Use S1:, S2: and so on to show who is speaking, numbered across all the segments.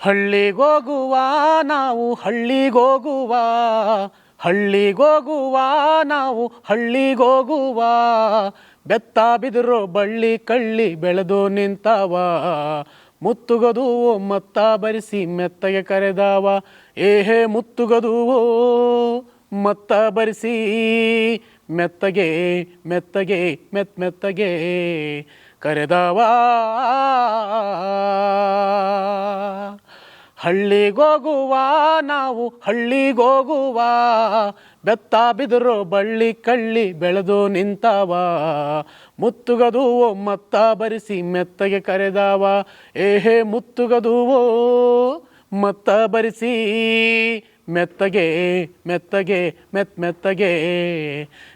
S1: ಹಳ್ಳಿಗೋಗುವ ನಾವು ಹಳ್ಳಿಗೋಗುವ, ಹಳ್ಳಿಗೋಗುವ ನಾವು ಹಳ್ಳಿಗೋಗುವ, ಬೆತ್ತ ಬಿದಿರು ಬಳ್ಳಿ ಕಳ್ಳಿ ಬೆಳೆದು ನಿಂತವ, ಮುತ್ತುಗದುವು ಮತ್ತ ಬರಿಸಿ ಮೆತ್ತಗೆ ಕರೆದವ, ಏಹೇ ಮುತ್ತುಗದುವು ಮತ್ತ ಬರಿಸಿ ಮೆತ್ತಗೆ ಮೆತ್ತಗೆ ಮೆತ್ತಗೆ ಕರೆದವ. ಹಳ್ಳಿಗೋಗುವ ನಾವು ಹಳ್ಳಿಗೋಗುವ, ಬೆತ್ತ ಬಿದಿರು ಬಳ್ಳಿ ಕಳ್ಳಿ ಬೆಳೆದು ನಿಂತವ, ಮುತ್ತುಗದುವು ಮತ್ತ ಬರಿಸಿ ಮೆತ್ತಗೆ ಕರೆದವ, ಏಹೇ ಮುತ್ತುಗದುವು ಮತ್ತ ಬರಿಸಿ ಮೆತ್ತಗೆ ಮೆತ್ತಗೆ ಮೆತ್ತಗೆ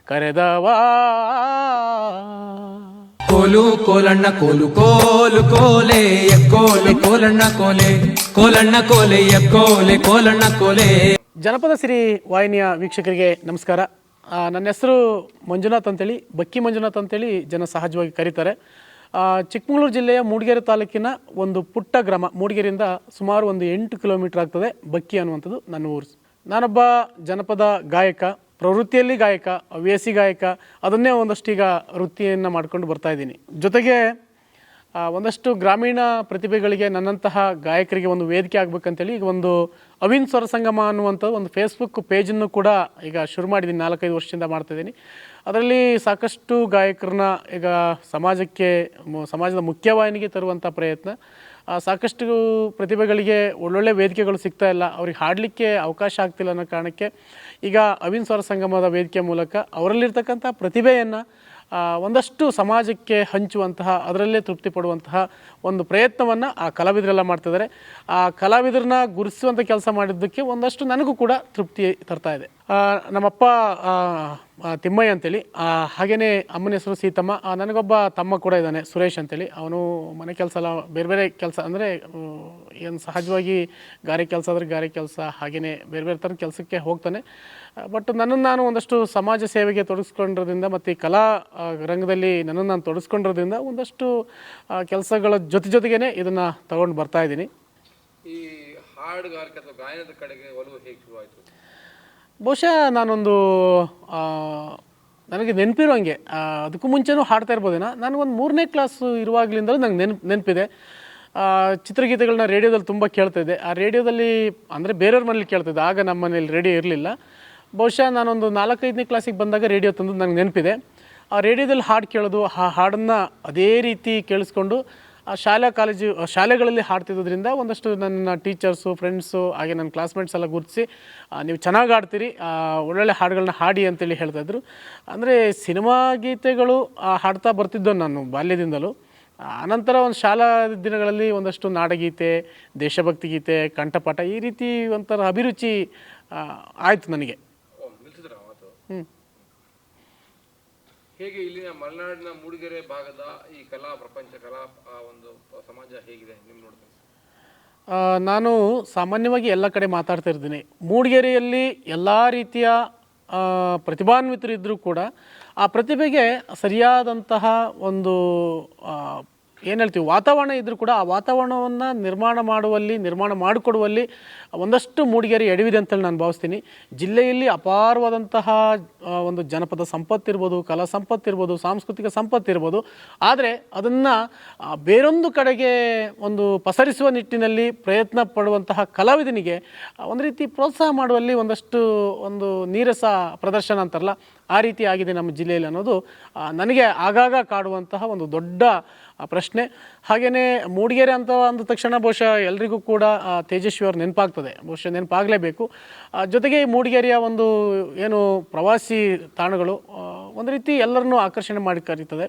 S1: ಕರೆದವ.
S2: ಕೋಲು ಕೋಲಣ್ಣ ಕೋಲು ಕೋಲು ಕೋಲೆ ಕೋಲೆ ಕೋಲಣ್ಣ ಕೋಲೆ ಕೋಲಣ್ಣ ಕೋಲೆ ಕೋಲೆ ಕೋಲಣ್ಣ ಕೋಲೆ.
S1: ಜನಪದ ಸಿರಿ ವಾಹಿನಿಯ ವೀಕ್ಷಕರಿಗೆ ನಮಸ್ಕಾರ. ನನ್ನ ಹೆಸರು ಮಂಜುನಾಥ್ ಅಂತೇಳಿ, ಬಕ್ಕಿ ಮಂಜುನಾಥ್ ಅಂತೇಳಿ ಜನ ಸಹಜವಾಗಿ ಕರೀತಾರೆ. ಚಿಕ್ಕಮಗಳೂರು ಜಿಲ್ಲೆಯ ಮೂಡಿಗೆರೆ ತಾಲೂಕಿನ ಒಂದು ಪುಟ್ಟ ಗ್ರಾಮ, ಮೂಡಿಗೆರೆಯಿಂದ ಸುಮಾರು ಒಂದು 8 ಕಿಲೋಮೀಟರ್ ಆಗ್ತದೆ ಬಕ್ಕಿ ಅನ್ನುವಂಥದ್ದು ನನ್ನ ಊರು. ನಾನೊಬ್ಬ ಜನಪದ ಗಾಯಕ, ಪ್ರವೃತ್ತಿಯಲ್ಲಿ ಗಾಯಕ, ಹವ್ಯಾಸಿ ಗಾಯಕ, ಅದನ್ನೇ ಒಂದಷ್ಟು ಈಗ ವೃತ್ತಿಯನ್ನು ಮಾಡ್ಕೊಂಡು ಬರ್ತಾ ಇದ್ದೀನಿ. ಜೊತೆಗೆ ಒಂದಷ್ಟು ಗ್ರಾಮೀಣ ಪ್ರತಿಭೆಗಳಿಗೆ, ನನ್ನಂತಹ ಗಾಯಕರಿಗೆ ಒಂದು ವೇದಿಕೆ ಆಗಬೇಕಂತೇಳಿ ಈಗ ಒಂದು ಅವಿನ್ ಸ್ವರ ಸಂಗಮ ಅನ್ನುವಂಥ ಒಂದು ಫೇಸ್ಬುಕ್ ಪೇಜನ್ನು ಕೂಡ ಈಗ ಶುರು ಮಾಡಿದ್ದೀನಿ. 4-5 ವರ್ಷದಿಂದ ಮಾಡ್ತಾಯಿದ್ದೀನಿ. ಅದರಲ್ಲಿ ಸಾಕಷ್ಟು ಗಾಯಕರನ್ನ ಈಗ ಸಮಾಜದ ಮುಖ್ಯವಾಹಿನಿಗೆ ತರುವಂಥ ಪ್ರಯತ್ನ. ಸಾಕಷ್ಟು ಪ್ರತಿಭೆಗಳಿಗೆ ಒಳ್ಳೊಳ್ಳೆ ವೇದಿಕೆಗಳು ಸಿಗ್ತಾ ಇಲ್ಲ, ಅವ್ರಿಗೆ ಹಾಡಲಿಕ್ಕೆ ಅವಕಾಶ ಆಗ್ತಿಲ್ಲ ಅನ್ನೋ ಕಾರಣಕ್ಕೆ ಈಗ ಅವಿನ್ ಸ್ವರ ಸಂಗಮದ ವೇದಿಕೆ ಮೂಲಕ ಅವರಲ್ಲಿರ್ತಕ್ಕಂಥ ಪ್ರತಿಭೆಯನ್ನು ಒಂದಷ್ಟು ಸಮಾಜಕ್ಕೆ ಹಂಚುವಂತಹ, ಅದರಲ್ಲೇ ತೃಪ್ತಿ ಪಡುವಂತಹ ಒಂದು ಪ್ರಯತ್ನವನ್ನು ಆ ಕಲಾವಿದರೆಲ್ಲ ಮಾಡ್ತಿದ್ದಾರೆ. ಆ ಕಲಾವಿದರನ್ನ ಗುರುತಿಸುವಂಥ ಕೆಲಸ ಮಾಡಿದ್ದಕ್ಕೆ ಒಂದಷ್ಟು ನನಗೂ ಕೂಡ ತೃಪ್ತಿ ತರ್ತಾ ಇದೆ. ನಮ್ಮಪ್ಪ ತಿಮ್ಮಯ್ಯ ಅಂತೇಳಿ, ಹಾಗೆಯೇ ಅಮ್ಮನ ಹೆಸರು ಸೀತಮ್ಮ. ನನಗೊಬ್ಬ ತಮ್ಮ ಕೂಡ ಇದ್ದಾನೆ, ಸುರೇಶ್ ಅಂತೇಳಿ. ಅವನು ಮನೆ ಕೆಲಸ ಎಲ್ಲ ಬೇರೆ ಬೇರೆ ಕೆಲಸ, ಅಂದರೆ ಏನು ಸಹಜವಾಗಿ ಗಾರೆ ಕೆಲಸ ಆದರೆ ಗಾರೆ ಕೆಲಸ, ಹಾಗೆಯೇ ಬೇರೆ ಬೇರೆ ಥರದ ಕೆಲಸಕ್ಕೆ ಹೋಗ್ತಾನೆ. ಬಟ್ ನನ್ನನ್ನು ನಾನು ಒಂದಷ್ಟು ಸಮಾಜ ಸೇವೆಗೆ ತೊಡಗಿಸ್ಕೊಂಡಿರೋದ್ರಿಂದ ಮತ್ತು ಈ ಕಲಾ ರಂಗದಲ್ಲಿ ನನ್ನನ್ನು ನಾನು ತೊಡಗಿಸ್ಕೊಂಡಿರೋದ್ರಿಂದ ಒಂದಷ್ಟು ಕೆಲಸಗಳ ಜೊತೆಗೇ ಇದನ್ನು ತಗೊಂಡು ಬರ್ತಾ ಇದ್ದೀನಿ.
S3: ಈ ಹಾಡುಗಾರಿಕೆ ಅಥವಾ ಗಾಯನದ ಕಡೆಗೆ ಒಲವು ಹೇಗೆ ಶುರುವಾಯಿತು?
S1: ಬಹುಶಃ ನಾನೊಂದು ನನಗೆ ನೆನಪಿರೋ ಹಂಗೆ, ಅದಕ್ಕೂ ಮುಂಚೆನೂ ಹಾಡ್ತಾ ಇರ್ಬೋದೇನೋ. ನನಗೊಂದು 3ನೇ ಕ್ಲಾಸು ಇರುವಾಗಲಿಂದಲೂ ನಂಗೆ ನೆನಪಿದೆ. ಚಿತ್ರಗೀತೆಗಳನ್ನ ರೇಡಿಯೋದಲ್ಲಿ ತುಂಬ ಕೇಳ್ತಾಯಿದ್ದೆ. ಆ ರೇಡಿಯೋದಲ್ಲಿ ಅಂದರೆ ಬೇರೆಯವ್ರ ಮನೇಲಿ ಕೇಳ್ತಿದ್ದೆ, ಆಗ ನಮ್ಮ ಮನೇಲಿ ರೇಡಿಯೋ ಇರಲಿಲ್ಲ. ಬಹುಶಃ ನಾನೊಂದು 4-5ನೇ ಕ್ಲಾಸಿಗೆ ಬಂದಾಗ ರೇಡಿಯೋ ತಂದು ನನಗೆ ನೆನಪಿದೆ. ಆ ರೇಡಿಯೋದಲ್ಲಿ ಹಾಡು ಕೇಳೋದು, ಆ ಹಾಡನ್ನು ಅದೇ ರೀತಿ ಕೇಳಿಸ್ಕೊಂಡು ಶಾಲೆಗಳಲ್ಲಿ ಹಾಡ್ತಿದ್ದರಿಂದ ಒಂದಷ್ಟು ನನ್ನ ಟೀಚರ್ಸು, ಫ್ರೆಂಡ್ಸು, ಹಾಗೆ ನನ್ನ ಕ್ಲಾಸ್ಮೇಟ್ಸ್ ಎಲ್ಲ ಗುರುತಿಸಿ ನೀವು ಚೆನ್ನಾಗಿ ಹಾಡ್ತೀರಿ, ಒಳ್ಳೊಳ್ಳೆ ಹಾಡುಗಳನ್ನ ಹಾಡಿ ಅಂತೇಳಿ ಹೇಳ್ತಾಯಿದ್ರು. ಅಂದರೆ ಸಿನಿಮಾ ಗೀತೆಗಳು ಹಾಡ್ತಾ ಬರ್ತಿದ್ದೋ ನಾನು ಬಾಲ್ಯದಿಂದಲೂ. ಆನಂತರ ಒಂದು ಶಾಲಾ ದಿನಗಳಲ್ಲಿ ಒಂದಷ್ಟು ನಾಡಗೀತೆ, ದೇಶಭಕ್ತಿ ಗೀತೆ, ಕಂಠಪಾಠ, ಈ ರೀತಿ ಒಂಥರ ಅಭಿರುಚಿ ಆಯಿತು ನನಗೆ.
S3: ಹೇಗೆ ಇಲ್ಲಿನ ಮಲೆನಾಡಿನ ಮೂಡಿಗೆರೆ ಭಾಗದ ಈ ಕಲಾ ಪ್ರಪಂಚ, ಕಲಾ ಒಂದು ಸಮಾಜ ಹೇಗಿದೆ ನಿಮ್ಮ ನೋಡ್ತೀನಿ?
S1: ನಾನು ಸಾಮಾನ್ಯವಾಗಿ ಎಲ್ಲ ಕಡೆ ಮಾತಾಡ್ತಾ ಇರ್ತೀನಿ. ಮೂಡಿಗೆರೆಯಲ್ಲಿ ಎಲ್ಲ ರೀತಿಯ ಪ್ರತಿಭಾನ್ವಿತರು ಇದ್ದರೂ ಕೂಡ ಆ ಪ್ರತಿಭೆಗೆ ಸರಿಯಾದಂತಹ ಒಂದು ಏನು ಹೇಳ್ತೀವಿ ವಾತಾವರಣ ಇದ್ದರೂ ಕೂಡ ಆ ವಾತಾವರಣವನ್ನು ನಿರ್ಮಾಣ ಮಾಡಿಕೊಡುವಲ್ಲಿ ಒಂದಷ್ಟು ಮೂಡಿಗೆರೆ ಎಡವಿದೆ ಅಂತೇಳಿ ನಾನು ಭಾವಿಸ್ತೀನಿ. ಜಿಲ್ಲೆಯಲ್ಲಿ ಅಪಾರವಾದಂತಹ ಒಂದು ಜನಪದ ಸಂಪತ್ತಿರ್ಬೋದು, ಕಲಾ ಸಂಪತ್ತಿರ್ಬೋದು, ಸಾಂಸ್ಕೃತಿಕ ಸಂಪತ್ತಿರ್ಬೋದು. ಆದರೆ ಅದನ್ನು ಬೇರೊಂದು ಕಡೆಗೆ ಒಂದು ಪಸರಿಸುವ ನಿಟ್ಟಿನಲ್ಲಿ ಪ್ರಯತ್ನ ಪಡುವಂತಹ ಕಲಾವಿದನಿಗೆ ಒಂದು ರೀತಿ ಪ್ರೋತ್ಸಾಹ ಮಾಡುವಲ್ಲಿ ಒಂದು ನೀರಸ ಪ್ರದರ್ಶನ ಅಂತಾರಲ್ಲ, ಆ ರೀತಿ ಆಗಿದೆ ನಮ್ಮ ಜಿಲ್ಲೆಯಲ್ಲಿ ಅನ್ನೋದು ನನಗೆ ಆಗಾಗ ಕಾಡುವಂತಹ ಒಂದು ದೊಡ್ಡ ಪ್ರಶ್ನೆ. ಹಾಗೆಯೇ ಮೂಡಿಗೆರೆ ಅಂತ ಅಂದ ತಕ್ಷಣ ಬಹುಶಃ ಎಲ್ರಿಗೂ ಕೂಡ ತೇಜಸ್ವಿ ಅವ್ರು ನೆನಪಾಗ್ತದೆ, ಬಹುಶಃ ನೆನಪಾಗಲೇಬೇಕು. ಜೊತೆಗೆ ಮೂಡಿಗೆರೆಯ ಒಂದು ಏನು ಪ್ರವಾಸಿ ತಾಣಗಳು ಒಂದು ರೀತಿ ಎಲ್ಲರನ್ನೂ ಆಕರ್ಷಣೆ ಮಾಡಿ ಕರೀತದೆ.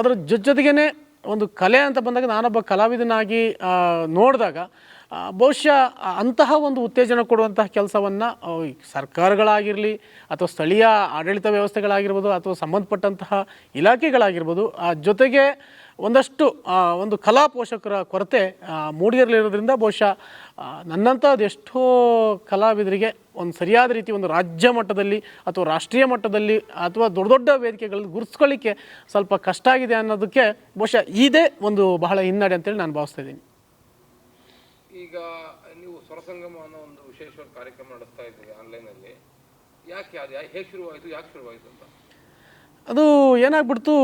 S1: ಅದರ ಜೊತೆಗೇ ಒಂದು ಕಲೆ ಅಂತ ಬಂದಾಗ ನಾನೊಬ್ಬ ಕಲಾವಿದನಾಗಿ ನೋಡಿದಾಗ ಬಹುಶಃ ಅಂತಹ ಒಂದು ಉತ್ತೇಜನ ಕೊಡುವಂತಹ ಕೆಲಸವನ್ನು ಸರ್ಕಾರಗಳಾಗಿರಲಿ ಅಥವಾ ಸ್ಥಳೀಯ ಆಡಳಿತ ವ್ಯವಸ್ಥೆಗಳಾಗಿರ್ಬೋದು ಅಥವಾ ಸಂಬಂಧಪಟ್ಟಂತಹ ಇಲಾಖೆಗಳಾಗಿರ್ಬೋದು, ಜೊತೆಗೆ ಒಂದಷ್ಟು ಒಂದು ಕಲಾ ಪೋಷಕರ ಕೊರತೆ ಮೂಡಿಗೆರೆಯಲ್ಲಿರೋದ್ರಿಂದ ಬಹುಶಃ ನನ್ನಂಥ ಅದೆಷ್ಟೋ ಕಲಾವಿದರಿಗೆ ಒಂದು ಸರಿಯಾದ ರೀತಿ ಒಂದು ರಾಜ್ಯ ಮಟ್ಟದಲ್ಲಿ ಅಥವಾ ರಾಷ್ಟ್ರೀಯ ಮಟ್ಟದಲ್ಲಿ ಅಥವಾ ದೊಡ್ಡ ದೊಡ್ಡ ವೇದಿಕೆಗಳಲ್ಲಿ ಗುರುತಿಸ್ಕೊಳ್ಳಿಕ್ಕೆ ಸ್ವಲ್ಪ ಕಷ್ಟ ಆಗಿದೆ ಅನ್ನೋದಕ್ಕೆ ಬಹುಶಃ ಇದೇ ಒಂದು ಬಹಳ ಹಿನ್ನಡೆ ಅಂತೇಳಿ ನಾನು ಭಾವಿಸ್ತಾ ಇದ್ದೀನಿ.
S3: ಈ ಈಗ ನೀವು ಸ್ವರಸಂಗಮ ಅನ್ನೋ ಒಂದು ವಿಶೇಷವಾದ ಕಾರ್ಯಕ್ರಮ ನಡೆಸ್ತಾ ಇದ್ದೀರಿ ಆನ್ಲೈನಲ್ಲಿ. ಯಾಕೆ ಅದು ಹೇಗೆ ಶುರುವಾಯಿತು, ಯಾಕೆ ಶುರುವಾಯಿತು ಅಂತ?
S1: ಅದು ಏನಾಗ್ಬಿಡ್ತು,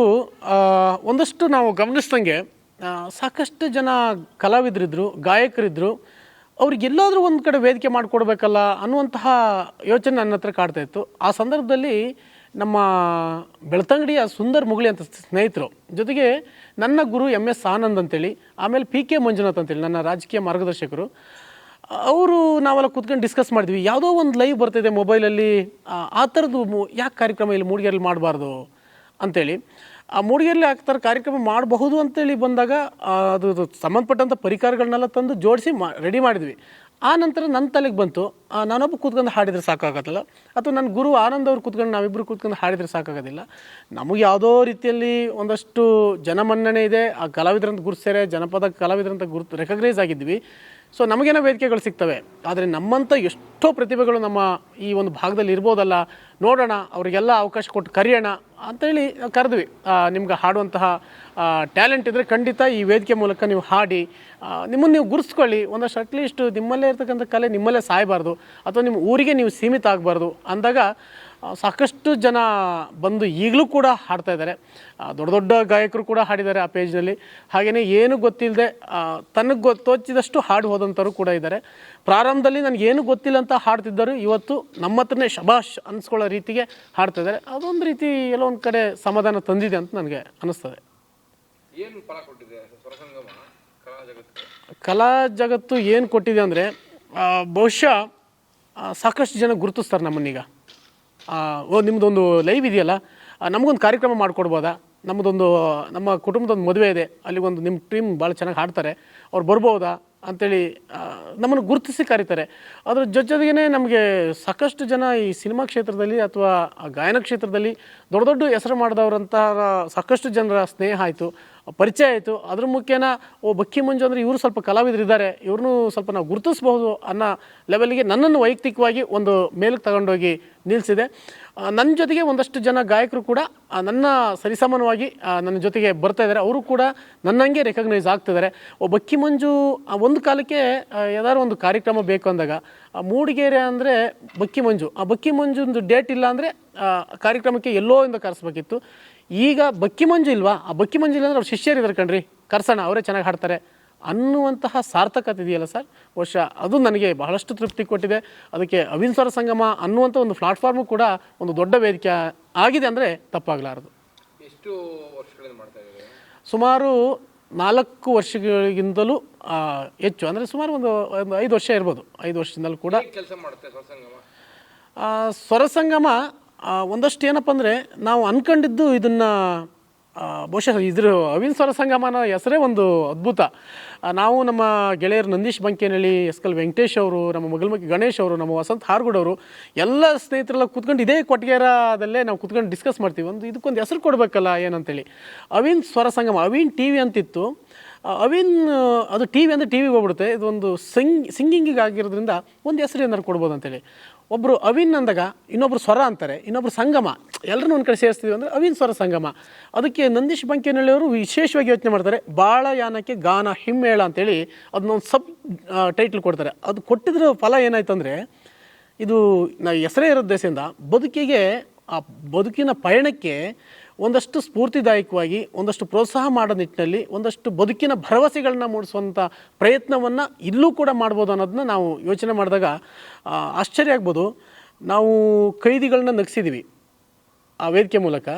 S1: ಒಂದಷ್ಟು ನಾವು ಗಮನಿಸ್ದಂಗೆ ಸಾಕಷ್ಟು ಜನ ಕಲಾವಿದರಿದ್ದರು, ಗಾಯಕರಿದ್ದರು. ಅವ್ರಿಗೆಲ್ಲಾದರೂ ಒಂದು ಕಡೆ ವೇದಿಕೆ ಮಾಡಿಕೊಡ್ಬೇಕಲ್ಲ ಅನ್ನುವಂತಹ ಯೋಚನೆ ನನ್ನ ಹತ್ರ ಕಾಡ್ತಾ ಇತ್ತು. ಆ ಸಂದರ್ಭದಲ್ಲಿ ನಮ್ಮ ಬೆಳ್ತಂಗಡಿಯ ಸುಂದರ್ ಮುಗಳಿ ಅಂತ ಸ್ನೇಹಿತರು ಜೊತೆಗೆ ನನ್ನ ಗುರು MS ಆನಂದ್ ಅಂತೇಳಿ, ಆಮೇಲೆ PK ಮಂಜುನಾಥ್ ಅಂತೇಳಿ ನನ್ನ ರಾಜಕೀಯ ಮಾರ್ಗದರ್ಶಕರು, ಅವರು ನಾವೆಲ್ಲ ಕೂತ್ಕೊಂಡು ಡಿಸ್ಕಸ್ ಮಾಡಿದ್ವಿ. ಯಾವುದೋ ಒಂದು ಲೈವ್ ಬರ್ತಿದೆ ಮೊಬೈಲಲ್ಲಿ, ಆ ಥರದ್ದು ಯಾಕೆ ಕಾರ್ಯಕ್ರಮ ಇಲ್ಲಿ ಮೂಡಿಗೆರೆಯಲ್ಲಿ ಮಾಡಬಾರ್ದು ಅಂತೇಳಿ, ಆ ಮೂಡಿಗೆರೆಯಲ್ಲಿ ಆ ಥರ ಕಾರ್ಯಕ್ರಮ ಮಾಡಬಹುದು ಅಂತೇಳಿ ಬಂದಾಗ ಅದು ಸಂಬಂಧಪಟ್ಟಂಥ ಪರಿಕರಗಳನ್ನೆಲ್ಲ ತಂದು ಜೋಡಿಸಿ ರೆಡಿ ಮಾಡಿದ್ವಿ. ಆ ನಂತರ ನನ್ನ ತಲೆಗೆ ಬಂತು, ನಾನೊಬ್ಬ ಕೂತ್ಕೊಂಡು ಹಾಡಿದರೆ ಸಾಕಾಗತ್ತಲ್ಲ, ಅಥವಾ ನನ್ನ ಗುರು ಆನಂದ್ ಅವ್ರು ಕೂತ್ಕೊಂಡು ನಾವಿಬ್ಬರು ಕೂತ್ಕೊಂಡು ಹಾಡಿದರೆ ಸಾಕಾಗೋದಿಲ್ಲ. ನಮಗೆ ಯಾವುದೋ ರೀತಿಯಲ್ಲಿ ಒಂದಷ್ಟು ಜನಮನ್ನಣೆ ಇದೆ, ಆ ಕಲಾವಿದರಂತ ಗುರುತಿಸ್ತಾರೆ, ಜನಪದ ಕಲಾವಿದರಂತ ರೆಕಗ್ನೈಸ್ ಆಗಿದ್ವಿ. ಸೊ ನಮಗೇನೋ ವೇದಿಕೆಗಳು ಸಿಗ್ತವೆ, ಆದರೆ ನಮ್ಮಂಥ ಎಷ್ಟೋ ಪ್ರತಿಭೆಗಳು ನಮ್ಮ ಈ ಒಂದು ಭಾಗದಲ್ಲಿ ಇರ್ಬೋದಲ್ಲ, ನೋಡೋಣ, ಅವರಿಗೆಲ್ಲ ಅವಕಾಶ ಕೊಟ್ಟು ಕರೆಯೋಣ ಅಂತೇಳಿ ಕರೆದ್ವಿ. ನಿಮ್ಗೆ ಹಾಡುವಂತಹ ಟ್ಯಾಲೆಂಟ್ ಇದ್ದರೆ ಖಂಡಿತ ಈ ವೇದಿಕೆ ಮೂಲಕ ನೀವು ಹಾಡಿ ನಿಮ್ಮನ್ನು ನೀವು ಗುರುತಿಸ್ಕೊಳ್ಳಿ. ಒಂದಷ್ಟು ಅಟ್ಲೀಸ್ಟ್ ನಿಮ್ಮಲ್ಲೇ ಇರ್ತಕ್ಕಂಥ ಕಲೆ ನಿಮ್ಮಲ್ಲೇ ಸಾಯಬಾರ್ದು, ಅಥವಾ ನಿಮ್ಮ ಊರಿಗೆ ನೀವು ಸೀಮಿತ ಆಗಬಾರ್ದು ಅಂದಾಗ ಸಾಕಷ್ಟು ಜನ ಬಂದು ಈಗಲೂ ಕೂಡ ಹಾಡ್ತಾ ಇದ್ದಾರೆ. ದೊಡ್ಡ ದೊಡ್ಡ ಗಾಯಕರು ಕೂಡ ಹಾಡಿದ್ದಾರೆ ಆ ಪೇಜ್ನಲ್ಲಿ. ಹಾಗೆಯೇ ಏನು ಗೊತ್ತಿಲ್ಲದೆ ತನಗೆ ತೋಚಿದಷ್ಟು ಹಾಡು ಹೋದಂಥವ್ರು ಕೂಡ ಇದ್ದಾರೆ. ಪ್ರಾರಂಭದಲ್ಲಿ ನನಗೇನು ಗೊತ್ತಿಲ್ಲ ಅಂತ ಹಾಡ್ತಿದ್ದರು, ಇವತ್ತು ನಮ್ಮ ಹತ್ರನೇ ಶಬಾಷ್ ಅನ್ಸ್ಕೊಳ್ಳೋ ರೀತಿಗೆ ಹಾಡ್ತಾ ಇದ್ದಾರೆ. ಅದೊಂದು ರೀತಿ ಎಲ್ಲೋ ಒಂದು ಕಡೆ ಸಮಾಧಾನ ತಂದಿದೆ ಅಂತ ನನಗೆ ಅನ್ನಿಸ್ತದೆ.
S3: ಏನು ಫಲ ಕೊಟ್ಟಿದೆ ಸ್ವರಸಂಗಮ ಕಲಾ ಜಗತ್ತಿಗೆ?
S1: ಕಲಾ ಜಗತ್ತು ಏನು ಕೊಟ್ಟಿದೆ ಅಂದರೆ, ಬಹುಶಃ ಸಾಕಷ್ಟು ಜನ ಗುರುತಿಸ್ತಾರೆ ನಮ್ಮನ್ನೀಗ. ನಿಮ್ಮದೊಂದು ಲೈವ್ ಇದೆಯಲ್ಲ, ನಮಗೊಂದು ಕಾರ್ಯಕ್ರಮ ಮಾಡಿಕೊಡ್ಬೋದಾ, ನಮ್ಮ ಕುಟುಂಬದೊಂದು ಮದುವೆ ಇದೆ, ಅಲ್ಲಿಗೊಂದು ನಿಮ್ಮ ಟೀಮ್ ಭಾಳ ಚೆನ್ನಾಗಿ ಹಾಡ್ತಾರೆ, ಅವ್ರು ಬರ್ಬೋದಾ ಅಂಥೇಳಿ ನಮ್ಮನ್ನು ಗುರುತಿಸಿ ಕರೀತಾರೆ. ಅದ್ರ ಜೊತೆಗೇ ನಮಗೆ ಸಾಕಷ್ಟು ಜನ ಈ ಸಿನಿಮಾ ಕ್ಷೇತ್ರದಲ್ಲಿ ಅಥವಾ ಗಾಯನ ಕ್ಷೇತ್ರದಲ್ಲಿ ದೊಡ್ಡ ದೊಡ್ಡ ಹೆಸರು ಮಾಡಿದವರಂತಹ ಸಾಕಷ್ಟು ಜನರ ಸ್ನೇಹ ಆಯಿತು, ಪರಿಚಯ ಆಯಿತು. ಅದ್ರ ಮುಖ್ಯನ ಬಕ್ಕಿ ಮಂಜು ಅಂದರೆ ಇವರು ಸ್ವಲ್ಪ ಕಲಾವಿದರಿದ್ದಾರೆ, ಇವ್ರನ್ನೂ ಸ್ವಲ್ಪ ನಾವು ಗುರುತಿಸ್ಬಹುದು ಅನ್ನೋ ಲೆವೆಲ್ಗೆ ನನ್ನನ್ನು ವೈಯಕ್ತಿಕವಾಗಿ ಒಂದು ಮೇಲಕ್ಕೆ ತಗೊಂಡೋಗಿ ನಿಲ್ಲಿಸಿದೆ. ನನ್ನ ಜೊತೆಗೆ ಒಂದಷ್ಟು ಜನ ಗಾಯಕರು ಕೂಡ ನನ್ನ ಸರಿಸಮಾನವಾಗಿ ನನ್ನ ಜೊತೆಗೆ ಬರ್ತಾ ಇದ್ದಾರೆ. ಅವರು ಕೂಡ ನನ್ನಂಗೆ ರೆಕಗ್ನೈಸ್ ಆಗ್ತಿದ್ದಾರೆ. ಬಕ್ಕಿ ಮಂಜು ಒಂದು ಕಾಲಕ್ಕೆ ಯಾವ್ದಾದ್ರು ಒಂದು ಕಾರ್ಯಕ್ರಮ ಬೇಕು ಅಂದಾಗ ಮೂಡಿಗೆರೆ ಅಂದರೆ ಬಕ್ಕಿ ಮಂಜು, ಆ ಬಕ್ಕಿ ಮಂಜುಂದು ಡೇಟ್ ಇಲ್ಲ ಅಂದರೆ ಕಾರ್ಯಕ್ರಮಕ್ಕೆ ಎಲ್ಲೋ ಇಂದ ಕರೆಸ್ಬೇಕಿತ್ತು. ಈಗ ಬಕ್ಕಿ ಮಂಜು ಇಲ್ವಾ, ಆ ಬಕ್ಕಿ ಮಂಜು ಇಲ್ಲ ಅಂದರೆ ಅವ್ರು ಶಿಷ್ಯರಿದ್ದಾರೆ ಕಣ್ರಿ, ಕರ್ಸೋಣ, ಅವರೇ ಚೆನ್ನಾಗಿ ಹಾಡ್ತಾರೆ ಅನ್ನುವಂತಹ ಸಾರ್ಥಕತೆ ಇದೆಯಲ್ಲ ಸರ್, ಬಹುಶಃ ಅದು ನನಗೆ ಬಹಳಷ್ಟು ತೃಪ್ತಿ ಕೊಟ್ಟಿದೆ. ಅದಕ್ಕೆ ಅವಿನ್ ಸ್ವರ ಸಂಗಮ ಅನ್ನುವಂಥ ಒಂದು ಪ್ಲಾಟ್ಫಾರ್ಮು ಕೂಡ ಒಂದು ದೊಡ್ಡ ವೇದಿಕೆ ಆಗಿದೆ ಅಂದರೆ ತಪ್ಪಾಗಲಾರದು.
S3: ಎಷ್ಟು ವರ್ಷಗಳಿಂದ ಮಾಡ್ತಾ ಇದ್ದೀರಿ?
S1: ಸುಮಾರು 4 ವರ್ಷಗಳಿಗಿಂತಲೂ ಹೆಚ್ಚು, ಅಂದರೆ ಸುಮಾರು ಒಂದು 5 ವರ್ಷ ಇರ್ಬೋದು. 5 ವರ್ಷದಿಂದಲೂ ಕೂಡ
S3: ಕೆಲಸ ಮಾಡುತ್ತೆ ಸ್ವರಸಂಗಮ.
S1: ಸ್ವರಸಂಗಮ ಒಂದಷ್ಟು ಏನಪ್ಪ ಅಂದರೆ, ನಾವು ಅಂದ್ಕೊಂಡಿದ್ದು ಇದನ್ನು ಬಹುಶಃ ಇದ್ರ ಅವಿನ್ ಸ್ವರ ಸಂಗಮನ ಹೆಸರೇ ಒಂದು ಅದ್ಭುತ. ನಾವು ನಮ್ಮ ಗೆಳೆಯರು ನಂದೀಶ್ ಬಂಕೇನಹಳ್ಳಿ, SKL ವೆಂಕಟೇಶ್ ಅವರು, ನಮ್ಮ ಮಗಲ್ಮಕ್ಕಿ ಗಣೇಶ್ ಅವರು, ನಮ್ಮ ವಸಂತ್ ಹಾರ್ಗುಡವರು ಎಲ್ಲ ಸ್ನೇಹಿತರೆಲ್ಲ ಕೂತ್ಕೊಂಡು ಇದೇ ಕೊಟ್ಟಿಗೆರದಲ್ಲೇ ನಾವು ಕೂತ್ಕೊಂಡು ಡಿಸ್ಕಸ್ ಮಾಡ್ತೀವಿ, ಇದಕ್ಕೊಂದು ಹೆಸರು ಕೊಡಬೇಕಲ್ಲ ಏನಂತೇಳಿ. ಅವಿನ್ ಸ್ವರ ಸಂಗಮ, ಅವಿನ್ TV ಅಂತಿತ್ತು. ಅವಿನ್ ಅದು TV ಅಂದರೆ ಟಿವಿಗೆ ಹೋಗ್ಬಿಡುತ್ತೆ. ಇದೊಂದು ಸಿಂಗಿಂಗಿಗೆ ಆಗಿರೋದ್ರಿಂದ ಒಂದು ಹೆಸರು ಏನಾರು ಕೊಡ್ಬೋದು ಅಂತೇಳಿ. ಒಬ್ಬರು ಅವಿನ್ ಅಂದಾಗ ಇನ್ನೊಬ್ರು ಸ್ವರ ಅಂತಾರೆ, ಇನ್ನೊಬ್ರು ಸಂಗಮ, ಎಲ್ಲರನ್ನೂ ಒಂದು ಕಡೆ ಸೇರಿಸ್ತೀವಿ ಅಂದರೆ ಅವಿನ್ ಸ್ವರ ಸಂಗಮ. ಅದಕ್ಕೆ ನಂದೀಶ್ ಬಂಕೇನಹಳ್ಳಿಯವರು ವಿಶೇಷವಾಗಿ ಯೋಚನೆ ಮಾಡ್ತಾರೆ, ಬಾಳಯಾನಕ್ಕೆ ಗಾನ ಹಿಮ್ಮೇಳ ಅಂತೇಳಿ ಅದನ್ನೊಂದು ಸಬ್ ಟೈಟ್ಲ್ ಕೊಡ್ತಾರೆ. ಅದು ಕೊಟ್ಟಿದ್ರ ಫಲ ಏನಾಯ್ತು ಅಂದರೆ, ಇದು ನಾವು ಹೆಸರೇ ಇರೋ ದೇಶದಿಂದ ಬದುಕಿಗೆ, ಆ ಬದುಕಿನ ಪಯಣಕ್ಕೆ ಒಂದಷ್ಟು ಸ್ಫೂರ್ತಿದಾಯಕವಾಗಿ, ಒಂದಷ್ಟು ಪ್ರೋತ್ಸಾಹ ಮಾಡೋ ನಿಟ್ಟಿನಲ್ಲಿ ಒಂದಷ್ಟು ಬದುಕಿನ ಭರವಸೆಗಳನ್ನ ಮೂಡಿಸುವಂಥ ಪ್ರಯತ್ನವನ್ನು ಇಲ್ಲೂ ಕೂಡ ಮಾಡ್ಬೋದು ಅನ್ನೋದನ್ನ ನಾವು ಯೋಚನೆ ಮಾಡಿದಾಗ ಆಶ್ಚರ್ಯ ಆಗ್ಬೋದು. ನಾವು ಕೈದಿಗಳನ್ನ ನಗಿಸಿದ್ದೀವಿ ಆ ವೇದಿಕೆ ಮೂಲಕ,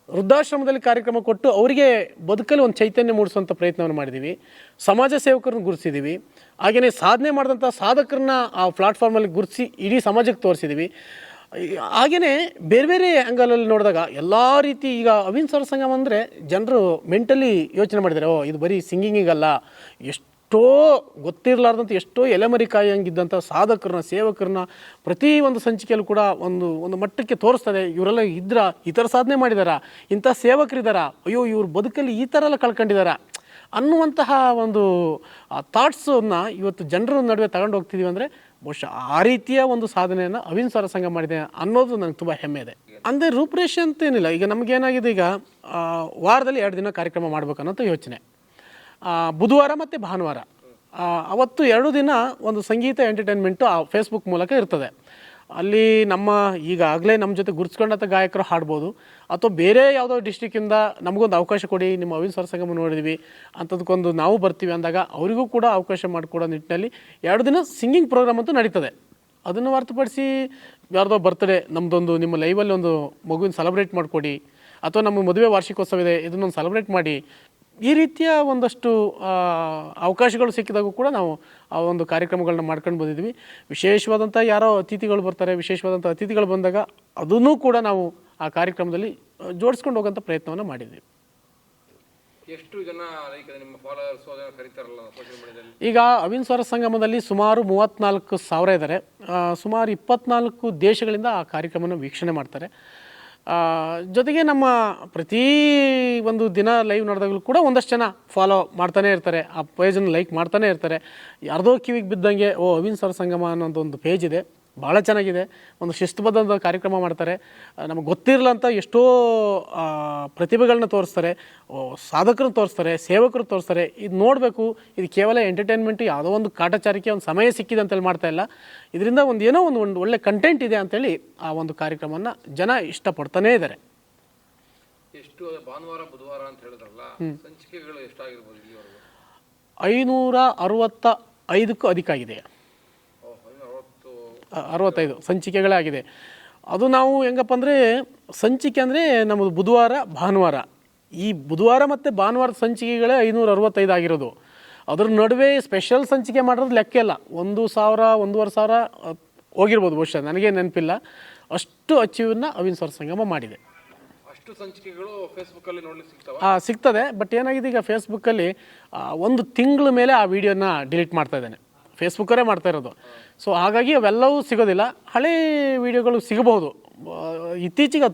S1: ವೃದ್ಧಾಶ್ರಮದಲ್ಲಿ ಕಾರ್ಯಕ್ರಮ ಕೊಟ್ಟು ಅವರಿಗೆ ಬದುಕಲ್ಲಿ ಒಂದು ಚೈತನ್ಯ ಮೂಡಿಸುವಂಥ ಪ್ರಯತ್ನವನ್ನು ಮಾಡಿದ್ದೀವಿ, ಸಮಾಜ ಸೇವಕರನ್ನು ಗುರುತಿಸಿದ್ದೀವಿ, ಹಾಗೆಯೇ ಸಾಧನೆ ಮಾಡಿದಂಥ ಸಾಧಕರನ್ನ ಆ ಪ್ಲಾಟ್ಫಾರ್ಮಲ್ಲಿ ಗುರುತಿಸಿ ಇಡೀ ಸಮಾಜಕ್ಕೆ ತೋರಿಸಿದ್ದೀವಿ. ಹಾಗೆಯೇ ಬೇರೆ ಬೇರೆ ಆ್ಯಂಗಲಲ್ಲಿ ನೋಡಿದಾಗ ಎಲ್ಲ ರೀತಿ, ಈಗ ಅವಿನ್ ಸ್ವರ ಸಂಗಮ ಅಂದರೆ ಜನರು ಮೆಂಟಲಿ ಯೋಚನೆ ಮಾಡಿದ್ದಾರೆ, ಇದು ಬರೀ ಸಿಂಗಿಂಗಿಗಲ್ಲ, ಎಷ್ಟೋ ಗೊತ್ತಿರಲಾರ್ದಂಥ ಎಷ್ಟೋ ಎಲೆಮರಿ ಕಾಯಂಗಿದ್ದಂಥ ಸಾಧಕರನ್ನ, ಸೇವಕರನ್ನ ಪ್ರತಿ ಒಂದು ಸಂಚಿಕೆಯಲ್ಲೂ ಕೂಡ ಒಂದು ಮಟ್ಟಕ್ಕೆ ತೋರಿಸ್ತದೆ. ಇವರೆಲ್ಲ ಈ ಥರ ಸಾಧನೆ ಮಾಡಿದಾರ, ಇಂಥ ಸೇವಕರಿದ್ದಾರ, ಅಯ್ಯೋ ಇವ್ರ ಬದುಕಲ್ಲಿ ಈ ಥರ ಎಲ್ಲ ಕಳ್ಕೊಂಡಿದ್ದಾರ ಅನ್ನುವಂತಹ ಒಂದು ಥಾಟ್ಸನ್ನು ಇವತ್ತು ಜನರ ನಡುವೆ ತಗೊಂಡು ಹೋಗ್ತಿದ್ದೀವಿ. ಅಂದರೆ ಬಹುಶಃ ಆ ರೀತಿಯ ಒಂದು ಸಾಧನೆಯನ್ನು ಅವಿನ್ ಸ್ವರ ಸಂಘ ಮಾಡಿದೆ ಅನ್ನೋದು ನನಗೆ ತುಂಬ ಹೆಮ್ಮೆ ಇದೆ. ಅಂದರೆ ರೂಪರೇಷೆ ಅಂತೇನಿಲ್ಲ. ಈಗ ನಮಗೇನಾಗಿದೆ, ಈಗ ವಾರದಲ್ಲಿ 2 ದಿನ ಕಾರ್ಯಕ್ರಮ ಮಾಡಬೇಕನ್ನೋಂಥ ಯೋಚನೆ. ಬುಧವಾರ ಮತ್ತು ಭಾನುವಾರ ಅವತ್ತು 2 ದಿನ ಒಂದು ಸಂಗೀತ ಎಂಟರ್ಟೈನ್ಮೆಂಟು ಆ ಫೇಸ್ಬುಕ್ ಮೂಲಕ ಇರ್ತದೆ. ಅಲ್ಲಿ ನಮ್ಮ ಈಗಾಗಲೇ ನಮ್ಮ ಜೊತೆ ಗುರುತಿಸ್ಕೊಂಡಂಥ ಗಾಯಕರು ಹಾಡ್ಬೋದು, ಅಥವಾ ಬೇರೆ ಯಾವುದೋ ಡಿಸ್ಟ್ರಿಕ್ಕಿಂದ ನಮಗೊಂದು ಅವಕಾಶ ಕೊಡಿ, ನಿಮ್ಮ ಅವಿನ್ ಸ್ವರ ಸಂಗಮ ನೋಡಿದ್ವಿ ಅಂಥದಕ್ಕೊಂದು ನಾವು ಬರ್ತೀವಿ ಅಂದಾಗ ಅವರಿಗೂ ಕೂಡ ಅವಕಾಶ ಮಾಡಿಕೊಡೋ ನಿಟ್ಟಿನಲ್ಲಿ 2 ದಿನ ಸಿಂಗಿಂಗ್ ಪ್ರೋಗ್ರಾಮ್ ಅಂತೂ ನಡೀತದೆ. ಅದನ್ನು ಹೊರತುಪಡಿಸಿ ಯಾರ್ದೋ ಬರ್ತ್ಡೇ ನಮ್ಮದೊಂದು ನಿಮ್ಮ ಲೈವಲ್ಲಿ ಒಂದು ಮಗುವಿನ ಸೆಲೆಬ್ರೇಟ್ ಮಾಡಿಕೊಡಿ, ಅಥವಾ ನಮ್ಮ ಮದುವೆ ವಾರ್ಷಿಕೋತ್ಸವ ಇದೆ ಇದನ್ನೊಂದು ಸೆಲೆಬ್ರೇಟ್ ಮಾಡಿ, ಈ ರೀತಿಯ ಒಂದಷ್ಟು ಅವಕಾಶಗಳು ಸಿಕ್ಕಿದಾಗೂ ಕೂಡ ನಾವು ಆ ಒಂದು ಕಾರ್ಯಕ್ರಮಗಳನ್ನ ಮಾಡ್ಕೊಂಡು ಬಂದಿದ್ವಿ. ವಿಶೇಷವಾದಂಥ ಯಾರೋ ಅತಿಥಿಗಳು ಬರ್ತಾರೆ, ವಿಶೇಷವಾದಂಥ ಅತಿಥಿಗಳು ಬಂದಾಗ ಅದನ್ನೂ ಕೂಡ ನಾವು ಆ ಕಾರ್ಯಕ್ರಮದಲ್ಲಿ ಜೋಡಿಸ್ಕೊಂಡು ಹೋಗೋಂಥ ಪ್ರಯತ್ನವನ್ನು ಮಾಡಿದ್ವಿ.
S3: ಎಷ್ಟು ಜನ ಲೈಕ್ ನಿಮ್ಮ ಫಾಲೋವರ್ಸ್ ಅದನ್ನು ಕರೀತಾರಲ್ಲ ಸೋಷಿಯಲ್ ಮೀಡಿಯಾದಲ್ಲಿ?
S1: ಈಗ ಅವಿನ್ ಸ್ವರ ಸಂಗಮದಲ್ಲಿ ಸುಮಾರು 34,000 ಇದ್ದಾರೆ. ಸುಮಾರು 24 ದೇಶಗಳಿಂದ ಆ ಕಾರ್ಯಕ್ರಮವನ್ನು ವೀಕ್ಷಣೆ ಮಾಡ್ತಾರೆ. ಜೊತೆಗೆ ನಮ್ಮ ಪ್ರತಿ ಒಂದು ದಿನ ಲೈವ್ ನಡೆದಾಗಲೂ ಕೂಡ ಒಂದಷ್ಟು ಜನ ಫಾಲೋ ಮಾಡ್ತಾನೆ ಇರ್ತಾರೆ, ಆ ಪೇಜನ್ನು ಲೈಕ್ ಮಾಡ್ತಾನೆ ಇರ್ತಾರೆ. ಯಾರ್ದೋ ಕಿವಿಗೆ ಬಿದ್ದಂಗೆ ಅವಿನ್ ಸ್ವರ ಸಂಗಮ ಅನ್ನೋದು ಒಂದು ಪೇಜ್ ಇದೆ, ಭಾಳ ಚೆನ್ನಾಗಿದೆ, ಒಂದು ಶಿಸ್ತುಬದ್ಧ ಕಾರ್ಯಕ್ರಮ ಮಾಡ್ತಾರೆ. ನಮಗೆ ಗೊತ್ತಿರಲಂಥ ಎಷ್ಟೋ ಪ್ರತಿಭೆಗಳನ್ನ ತೋರಿಸ್ತಾರೆ, ಸಾಧಕರು ತೋರಿಸ್ತಾರೆ, ಸೇವಕರು ತೋರಿಸ್ತಾರೆ. ಇದು ನೋಡಬೇಕು, ಇದು ಕೇವಲ ಎಂಟರ್ಟೈನ್ಮೆಂಟು, ಯಾವುದೋ ಒಂದು ಕಾಟಾಚಾರಕ್ಕೆ ಒಂದು ಸಮಯ ಸಿಕ್ಕಿದೆ ಅಂತೇಳಿ ಮಾಡ್ತಾ ಇಲ್ಲ. ಇದರಿಂದ ಏನೋ ಒಂದು ಒಳ್ಳೆ ಕಂಟೆಂಟ್ ಇದೆ ಅಂತೇಳಿ ಆ ಒಂದು ಕಾರ್ಯಕ್ರಮವನ್ನು ಜನ ಇಷ್ಟಪಡ್ತಾನೇ ಇದ್ದಾರೆ.
S3: ಎಷ್ಟು ಭಾನುವಾರ ಬುಧವಾರ ಅಂತ ಹೇಳಿದ್ರಲ್ಲ, ಸಂಚಿಕೆಗಳು ಎಷ್ಟಾಗಿರ್ಬೋದು ಇಲ್ಲಿವರೆಗೂ?
S1: 565ಕ್ಕೂ ಅಧಿಕ ಆಗಿದೆ. 65 ಸಂಚಿಕೆಗಳೇ ಆಗಿದೆ. ಅದು ನಾವು ಹೆಂಗಪ್ಪ ಅಂದರೆ, ಸಂಚಿಕೆ ಅಂದರೆ ನಮ್ಮದು ಬುಧವಾರ ಭಾನುವಾರ, ಈ ಬುಧವಾರ ಮತ್ತು ಭಾನುವಾರದ ಸಂಚಿಕೆಗಳೇ 565 ಆಗಿರೋದು. ಅದ್ರ ನಡುವೆ ಸ್ಪೆಷಲ್ ಸಂಚಿಕೆ ಮಾಡೋದು ಲೆಕ್ಕ ಇಲ್ಲ. 1,000 1,500 ಹೋಗಿರ್ಬೋದು ಬಹುಶಃ, ನನಗೆ ನೆನಪಿಲ್ಲ. ಅಷ್ಟು ಅಚೀವನ್ನ ಅವಿನ್ ಸ್ವರ ಸಂಗಮ ಮಾಡಿದೆ.
S3: ಅಷ್ಟು ಸಂಚಿಕೆಗಳು ಫೇಸ್ಬುಕ್ಕಲ್ಲಿ ನೋಡ್ಲಿಕ್ಕೆ ಸಿಗ್ತಾವ?
S1: ಸಿಗ್ತದೆ. ಬಟ್ ಏನಾಗಿದೆ, ಈಗ ಫೇಸ್ಬುಕ್ಕಲ್ಲಿ 1 ತಿಂಗಳ ಮೇಲೆ ಆ ವಿಡಿಯೋನ ಡಿಲೀಟ್ ಮಾಡ್ತಾ ಇದ್ದಾನೆ, ಫೇಸ್ಬುಕ್ಕರೇ ಮಾಡ್ತಾ ಇರೋದು. ಸೊ ಹಾಗಾಗಿ ಅವೆಲ್ಲವೂ ಸಿಗೋದಿಲ್ಲ. ಹಳೆ ವಿಡಿಯೋಗಳು ಸಿಗಬಹುದು. ಇತ್ತೀಚೆಗೆ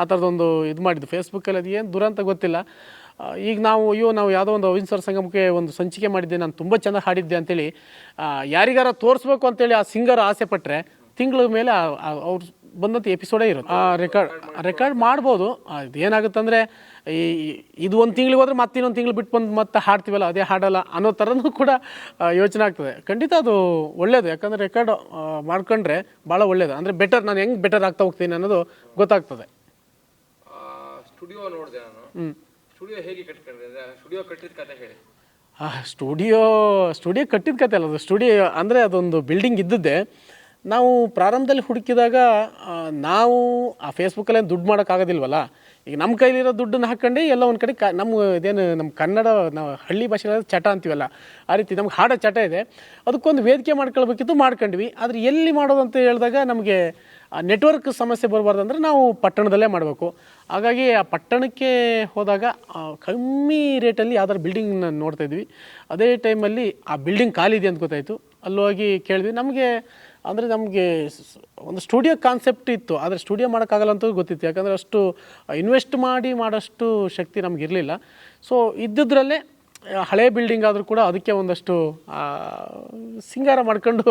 S1: ಆ ಥರದೊಂದು ಇದು ಮಾಡಿದ್ದು ಫೇಸ್ಬುಕ್ಕಲ್ಲಿ, ಅದು ಏನು ದುರಂತ ಗೊತ್ತಿಲ್ಲ. ಈಗ ನಾವು ಯಾವುದೋ ಒಂದು ಅವಿನ್ ಸ್ವರ ಸಂಗಮಕ್ಕೆ ಒಂದು ಸಂಚಿಕೆ ಮಾಡಿದ್ದೆ, ನಾನು ತುಂಬ ಚೆನ್ನಾಗಿ ಹಾಡಿದ್ದೆ ಅಂತೇಳಿ ಯಾರಿಗಾರ ತೋರಿಸ್ಬೇಕು ಅಂತೇಳಿ ಆ ಸಿಂಗರ್ ಆಸೆ ಪಟ್ಟರೆ ತಿಂಗಳ ಮೇಲೆ ಅವ್ರು ಬಂದಂಥ ಎಪಿಸೋಡೇ ಇರುತ್ತೆ. ರೆಕಾರ್ಡ್ ಮಾಡ್ಬೋದು. ಇದೇನಾಗುತ್ತಂದರೆ, ಇದು 1 ತಿಂಗಳಿಗೆ ಹೋದ್ರೆ ಮತ್ತೆ ಇನ್ನೊಂದು ತಿಂಗಳು ಬಿಟ್ಟು ಬಂದು ಮತ್ತೆ ಹಾಡ್ತೀವಲ್ಲ, ಅದೇ ಹಾಡಲ್ಲ ಅನ್ನೋ ಥರನೂ ಕೂಡ ಯೋಚನೆ ಆಗ್ತದೆ. ಖಂಡಿತ ಅದು ಒಳ್ಳೆಯದು, ಯಾಕಂದರೆ ರೆಕಾರ್ಡ್ ಮಾಡ್ಕೊಂಡ್ರೆ ಭಾಳ ಒಳ್ಳೆಯದು. ಅಂದರೆ ಬೆಟರ್, ನಾನು ಹೆಂಗೆ ಬೆಟರ್ ಆಗ್ತಾ ಹೋಗ್ತೀನಿ ಅನ್ನೋದು ಗೊತ್ತಾಗ್ತದೆ.
S3: ಸ್ಟುಡಿಯೋ ನೋಡಿದೆ ನಾನು. ಸ್ಟುಡಿಯೋ ಹೇಗೆ ಕಟ್ಕೊಂಡ್ರೆ? ಸ್ಟುಡಿಯೋ ಕಟ್ಟಿದ ಕತೆ ಹೇಳಿ.
S1: ಸ್ಟುಡಿಯೋ ಕಟ್ಟಿದ ಕತೆ ಅಲ್ಲ, ಅದು ಸ್ಟುಡಿಯೋ ಅಂದರೆ ಅದೊಂದು ಬಿಲ್ಡಿಂಗ್ ಇದ್ದದ್ದೇ. ನಾವು ಪ್ರಾರಂಭದಲ್ಲಿ ಹುಡುಕಿದಾಗ ನಾವು ಆ ಫೇಸ್ಬುಕ್ಕಲ್ಲಿ ದುಡ್ಡು ಮಾಡೋಕ್ಕಾಗೋದಿಲ್ವಲ್ಲ. ಈಗ ನಮ್ಮ ಕೈಲಿರೋ ದುಡ್ಡನ್ನು ಹಾಕ್ಕೊಂಡು ಎಲ್ಲ ಒಂದು ಕಡೆ ನಮ್ಮ ಕನ್ನಡ, ನಾವು ಹಳ್ಳಿ ಭಾಷೆಯಲ್ಲಿ ಚಟ ಅಂತೀವಲ್ಲ, ಆ ರೀತಿ ನಮ್ಗೆ ಹಾಡೋ ಚಟ ಇದೆ. ಅದಕ್ಕೊಂದು ವೇದಿಕೆ ಮಾಡ್ಕೊಳ್ಬೇಕಿತ್ತು, ಮಾಡ್ಕೊಂಡ್ವಿ. ಆದರೆ ಎಲ್ಲಿ ಮಾಡೋದು ಅಂತ ಹೇಳಿದಾಗ ನಮಗೆ ನೆಟ್ವರ್ಕ್ ಸಮಸ್ಯೆ ಬರಬಾರ್ದಂದ್ರೆ ನಾವು ಪಟ್ಟಣದಲ್ಲೇ ಮಾಡಬೇಕು. ಹಾಗಾಗಿ ಆ ಪಟ್ಟಣಕ್ಕೆ ಹೋದಾಗ ಕಮ್ಮಿ ರೇಟಲ್ಲಿ ಯಾವ್ದಾರು ಬಿಲ್ಡಿಂಗ್ನ ನೋಡ್ತಾಯಿದ್ವಿ. ಅದೇ ಟೈಮಲ್ಲಿ ಆ ಬಿಲ್ಡಿಂಗ್ ಖಾಲಿ ಇದೆ ಅಂತ ಗೊತ್ತಾಯಿತು. ಅಲ್ಲೋಗಿ ಕೇಳಿದ್ವಿ. ನಮಗೆ ಒಂದು ಸ್ಟುಡಿಯೋ ಕಾನ್ಸೆಪ್ಟ್ ಇತ್ತು, ಆದರೆ ಸ್ಟುಡಿಯೋ ಮಾಡೋಕ್ಕಾಗಲ್ಲ ಅಂತ ಗೊತ್ತಿತ್ತು. ಯಾಕಂದರೆ ಅಷ್ಟು ಇನ್ವೆಸ್ಟ್ ಮಾಡೋಷ್ಟು ಶಕ್ತಿ ನಮಗಿರಲಿಲ್ಲ. ಸೊ ಇದ್ದಿದ್ರಲ್ಲೇ ಹಳೆ ಬಿಲ್ಡಿಂಗ್ ಆದರೂ ಕೂಡ ಅದಕ್ಕೆ ಒಂದಷ್ಟು ಸಿಂಗಾರ ಮಾಡ್ಕೊಂಡು,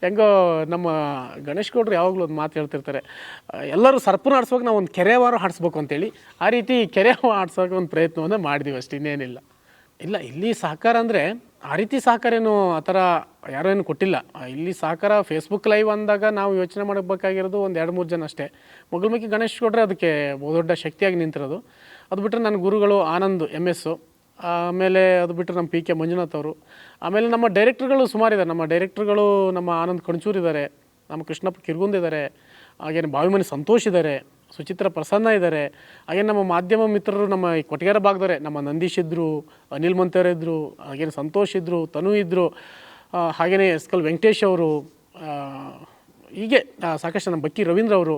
S1: ಹೆಂಗೋ ನಮ್ಮ ಗಣೇಶ್ ಗೌಡ್ರು ಯಾವಾಗಲೂ ಒಂದು ಮಾತು ಹೇಳ್ತಿರ್ತಾರೆ, ಎಲ್ಲರೂ ಸರ್ಪನ ಆಡಿಸ್ಬೇಕು, ನಾವು ಒಂದು ಕೆರೆವಾರು ಆಡಿಸ್ಬೇಕು ಅಂತೇಳಿ. ಆ ರೀತಿ ಕೆರೆ ಆಡ್ಸೋಕೆ ಒಂದು ಪ್ರಯತ್ನವನ್ನು ಮಾಡಿದ್ವಿ ಅಷ್ಟು, ಇನ್ನೇನಿಲ್ಲ. ಇಲ್ಲಿ ಸಹಕಾರ ಅಂದರೆ ಆ ರೀತಿ ಸಹಕಾರ ಏನು ಆ ಥರ ಯಾರೋ ಏನು ಕೊಟ್ಟಿಲ್ಲ. ಇಲ್ಲಿ ಸಹಕಾರ ಫೇಸ್ಬುಕ್ ಲೈವ್ ಅಂದಾಗ ನಾವು ಯೋಚನೆ ಮಾಡಬೇಕಾಗಿರೋದು 1-2-3 ಜನ ಅಷ್ಟೇ. ಮುಗುಳ್ಮುಖಿ ಗಣೇಶ್ ಕೊಟ್ಟರೆ ಅದಕ್ಕೆ ದೊಡ್ಡ ಶಕ್ತಿಯಾಗಿ ನಿಂತಿರೋದು. ಅದು ಬಿಟ್ಟರೆ ನನ್ನ ಗುರುಗಳು ಆನಂದ್ MS, ಆಮೇಲೆ ಅದು ಬಿಟ್ಟರೆ ನಮ್ಮ PK ಮಂಜುನಾಥ್ ಅವರು, ಆಮೇಲೆ ನಮ್ಮ ಡೈರೆಕ್ಟ್ರುಗಳು ಸುಮಾರಿದ್ದಾರೆ. ನಮ್ಮ ಡೈರೆಕ್ಟ್ರುಗಳು ನಮ್ಮ ಆನಂದ್ ಕಣಚೂರ್ ಇದ್ದಾರೆ, ನಮ್ಮ ಕೃಷ್ಣಪ್ಪ ಕಿರ್ಗುಂದ್ ಇದ್ದಾರೆ, ಹಾಗೇನು ಬಾವಿಮನಿ ಸಂತೋಷ್ ಇದ್ದಾರೆ, ಸುಚಿತ್ರ ಪ್ರಸನ್ನ ಇದ್ದಾರೆ. ಹಾಗೇನು ನಮ್ಮ ಮಾಧ್ಯಮ ಮಿತ್ರರು ನಮ್ಮ ಈ ಕೊಟ್ಟಿಗೆರೆ ಭಾಗದವರೆ, ನಮ್ಮ ನಂದೀಶ್ ಇದ್ದರು, ಅನಿಲ್ ಮಂತೇರ್ ಇದ್ದರು, ಹಾಗೇನು ಸಂತೋಷ್ ಇದ್ದರು, ತನು ಇದ್ದರು, ಹಾಗೆಯೇ ಎಸ್ಕಲ್ ವೆಂಕಟೇಶ್ ಅವರು, ಹೀಗೆ ಸಾಕಷ್ಟು ನಮ್ಮ ಬಕ್ಕಿ ರವೀಂದ್ರ ಅವರು,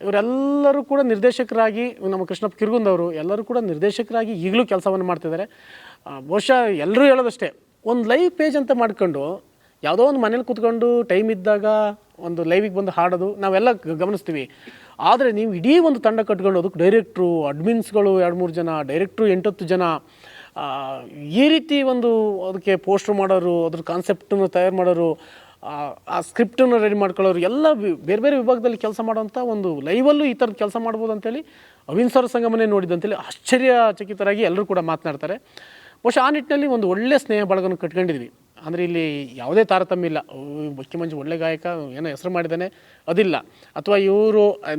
S1: ಇವರೆಲ್ಲರೂ ಕೂಡ ನಿರ್ದೇಶಕರಾಗಿ, ನಮ್ಮ ಕೃಷ್ಣಪ್ಪ ಕಿರ್ಗುಂದ್ ಅವರು ಎಲ್ಲರೂ ಕೂಡ ನಿರ್ದೇಶಕರಾಗಿ ಈಗಲೂ ಕೆಲಸವನ್ನು ಮಾಡ್ತಿದ್ದಾರೆ. ಬಹುಶಃ ಎಲ್ಲರೂ ಹೇಳೋದಷ್ಟೇ, ಒಂದು ಲೈವ್ ಪೇಜ್ ಅಂತ ಮಾಡ್ಕೊಂಡು ಯಾವುದೋ ಒಂದು ಮನೇಲಿ ಕೂತ್ಕೊಂಡು ಟೈಮ್ ಇದ್ದಾಗ ಒಂದು ಲೈವಿಗೆ ಬಂದು ಹಾಡೋದು ನಾವೆಲ್ಲ ಗಮನಿಸ್ತೀವಿ. ಆದರೆ ನೀವು ಇಡೀ ಒಂದು ತಂಡ ಕಟ್ಕೊಂಡು ಅದಕ್ಕೆ ಡೈರೆಕ್ಟ್ರು, ಅಡ್ಮಿನ್ಸ್ಗಳು 2-3 ಜನ, ಡೈರೆಕ್ಟ್ರು 8-10 ಜನ, ಈ ರೀತಿ ಒಂದು ಅದಕ್ಕೆ ಪೋಸ್ಟ್ರ್ ಮಾಡೋರು, ಅದ್ರ ಕಾನ್ಸೆಪ್ಟನ್ನು ತಯಾರು ಮಾಡೋರು, ಆ ಸ್ಕ್ರಿಪ್ಟನ್ನು ರೆಡಿ ಮಾಡ್ಕೊಳ್ಳೋರು, ಎಲ್ಲ ಬೇರೆ ಬೇರೆ ವಿಭಾಗದಲ್ಲಿ ಕೆಲಸ ಮಾಡೋಂಥ ಒಂದು ಲೈವಲ್ಲೂ ಈ ಥರದ್ದು ಕೆಲಸ ಮಾಡ್ಬೋದು ಅಂತೇಳಿ ಅವಿನ್ ಸ್ವರ ಸಂಗಮನೇ ನೋಡಿದಂತೇಳಿ ಆಶ್ಚರ್ಯಚಕಿತರಾಗಿ ಎಲ್ಲರೂ ಕೂಡ ಮಾತನಾಡ್ತಾರೆ. ಬಹುಶಃ ಆ ನಿಟ್ಟಿನಲ್ಲಿ ಒಂದು ಒಳ್ಳೆ ಸ್ನೇಹ ಬಳಗನ ಕಟ್ಕೊಂಡಿದ್ವಿ. ಅಂದರೆ ಇಲ್ಲಿ ಯಾವುದೇ ತಾರತಮ್ಯ ಇಲ್ಲ. ಬಕ್ಕಿ ಮಂಜು ಒಳ್ಳೆ ಗಾಯಕ, ಏನೋ ಹೆಸರು ಮಾಡಿದ್ದಾನೆ ಅದಿಲ್ಲ, ಅಥವಾ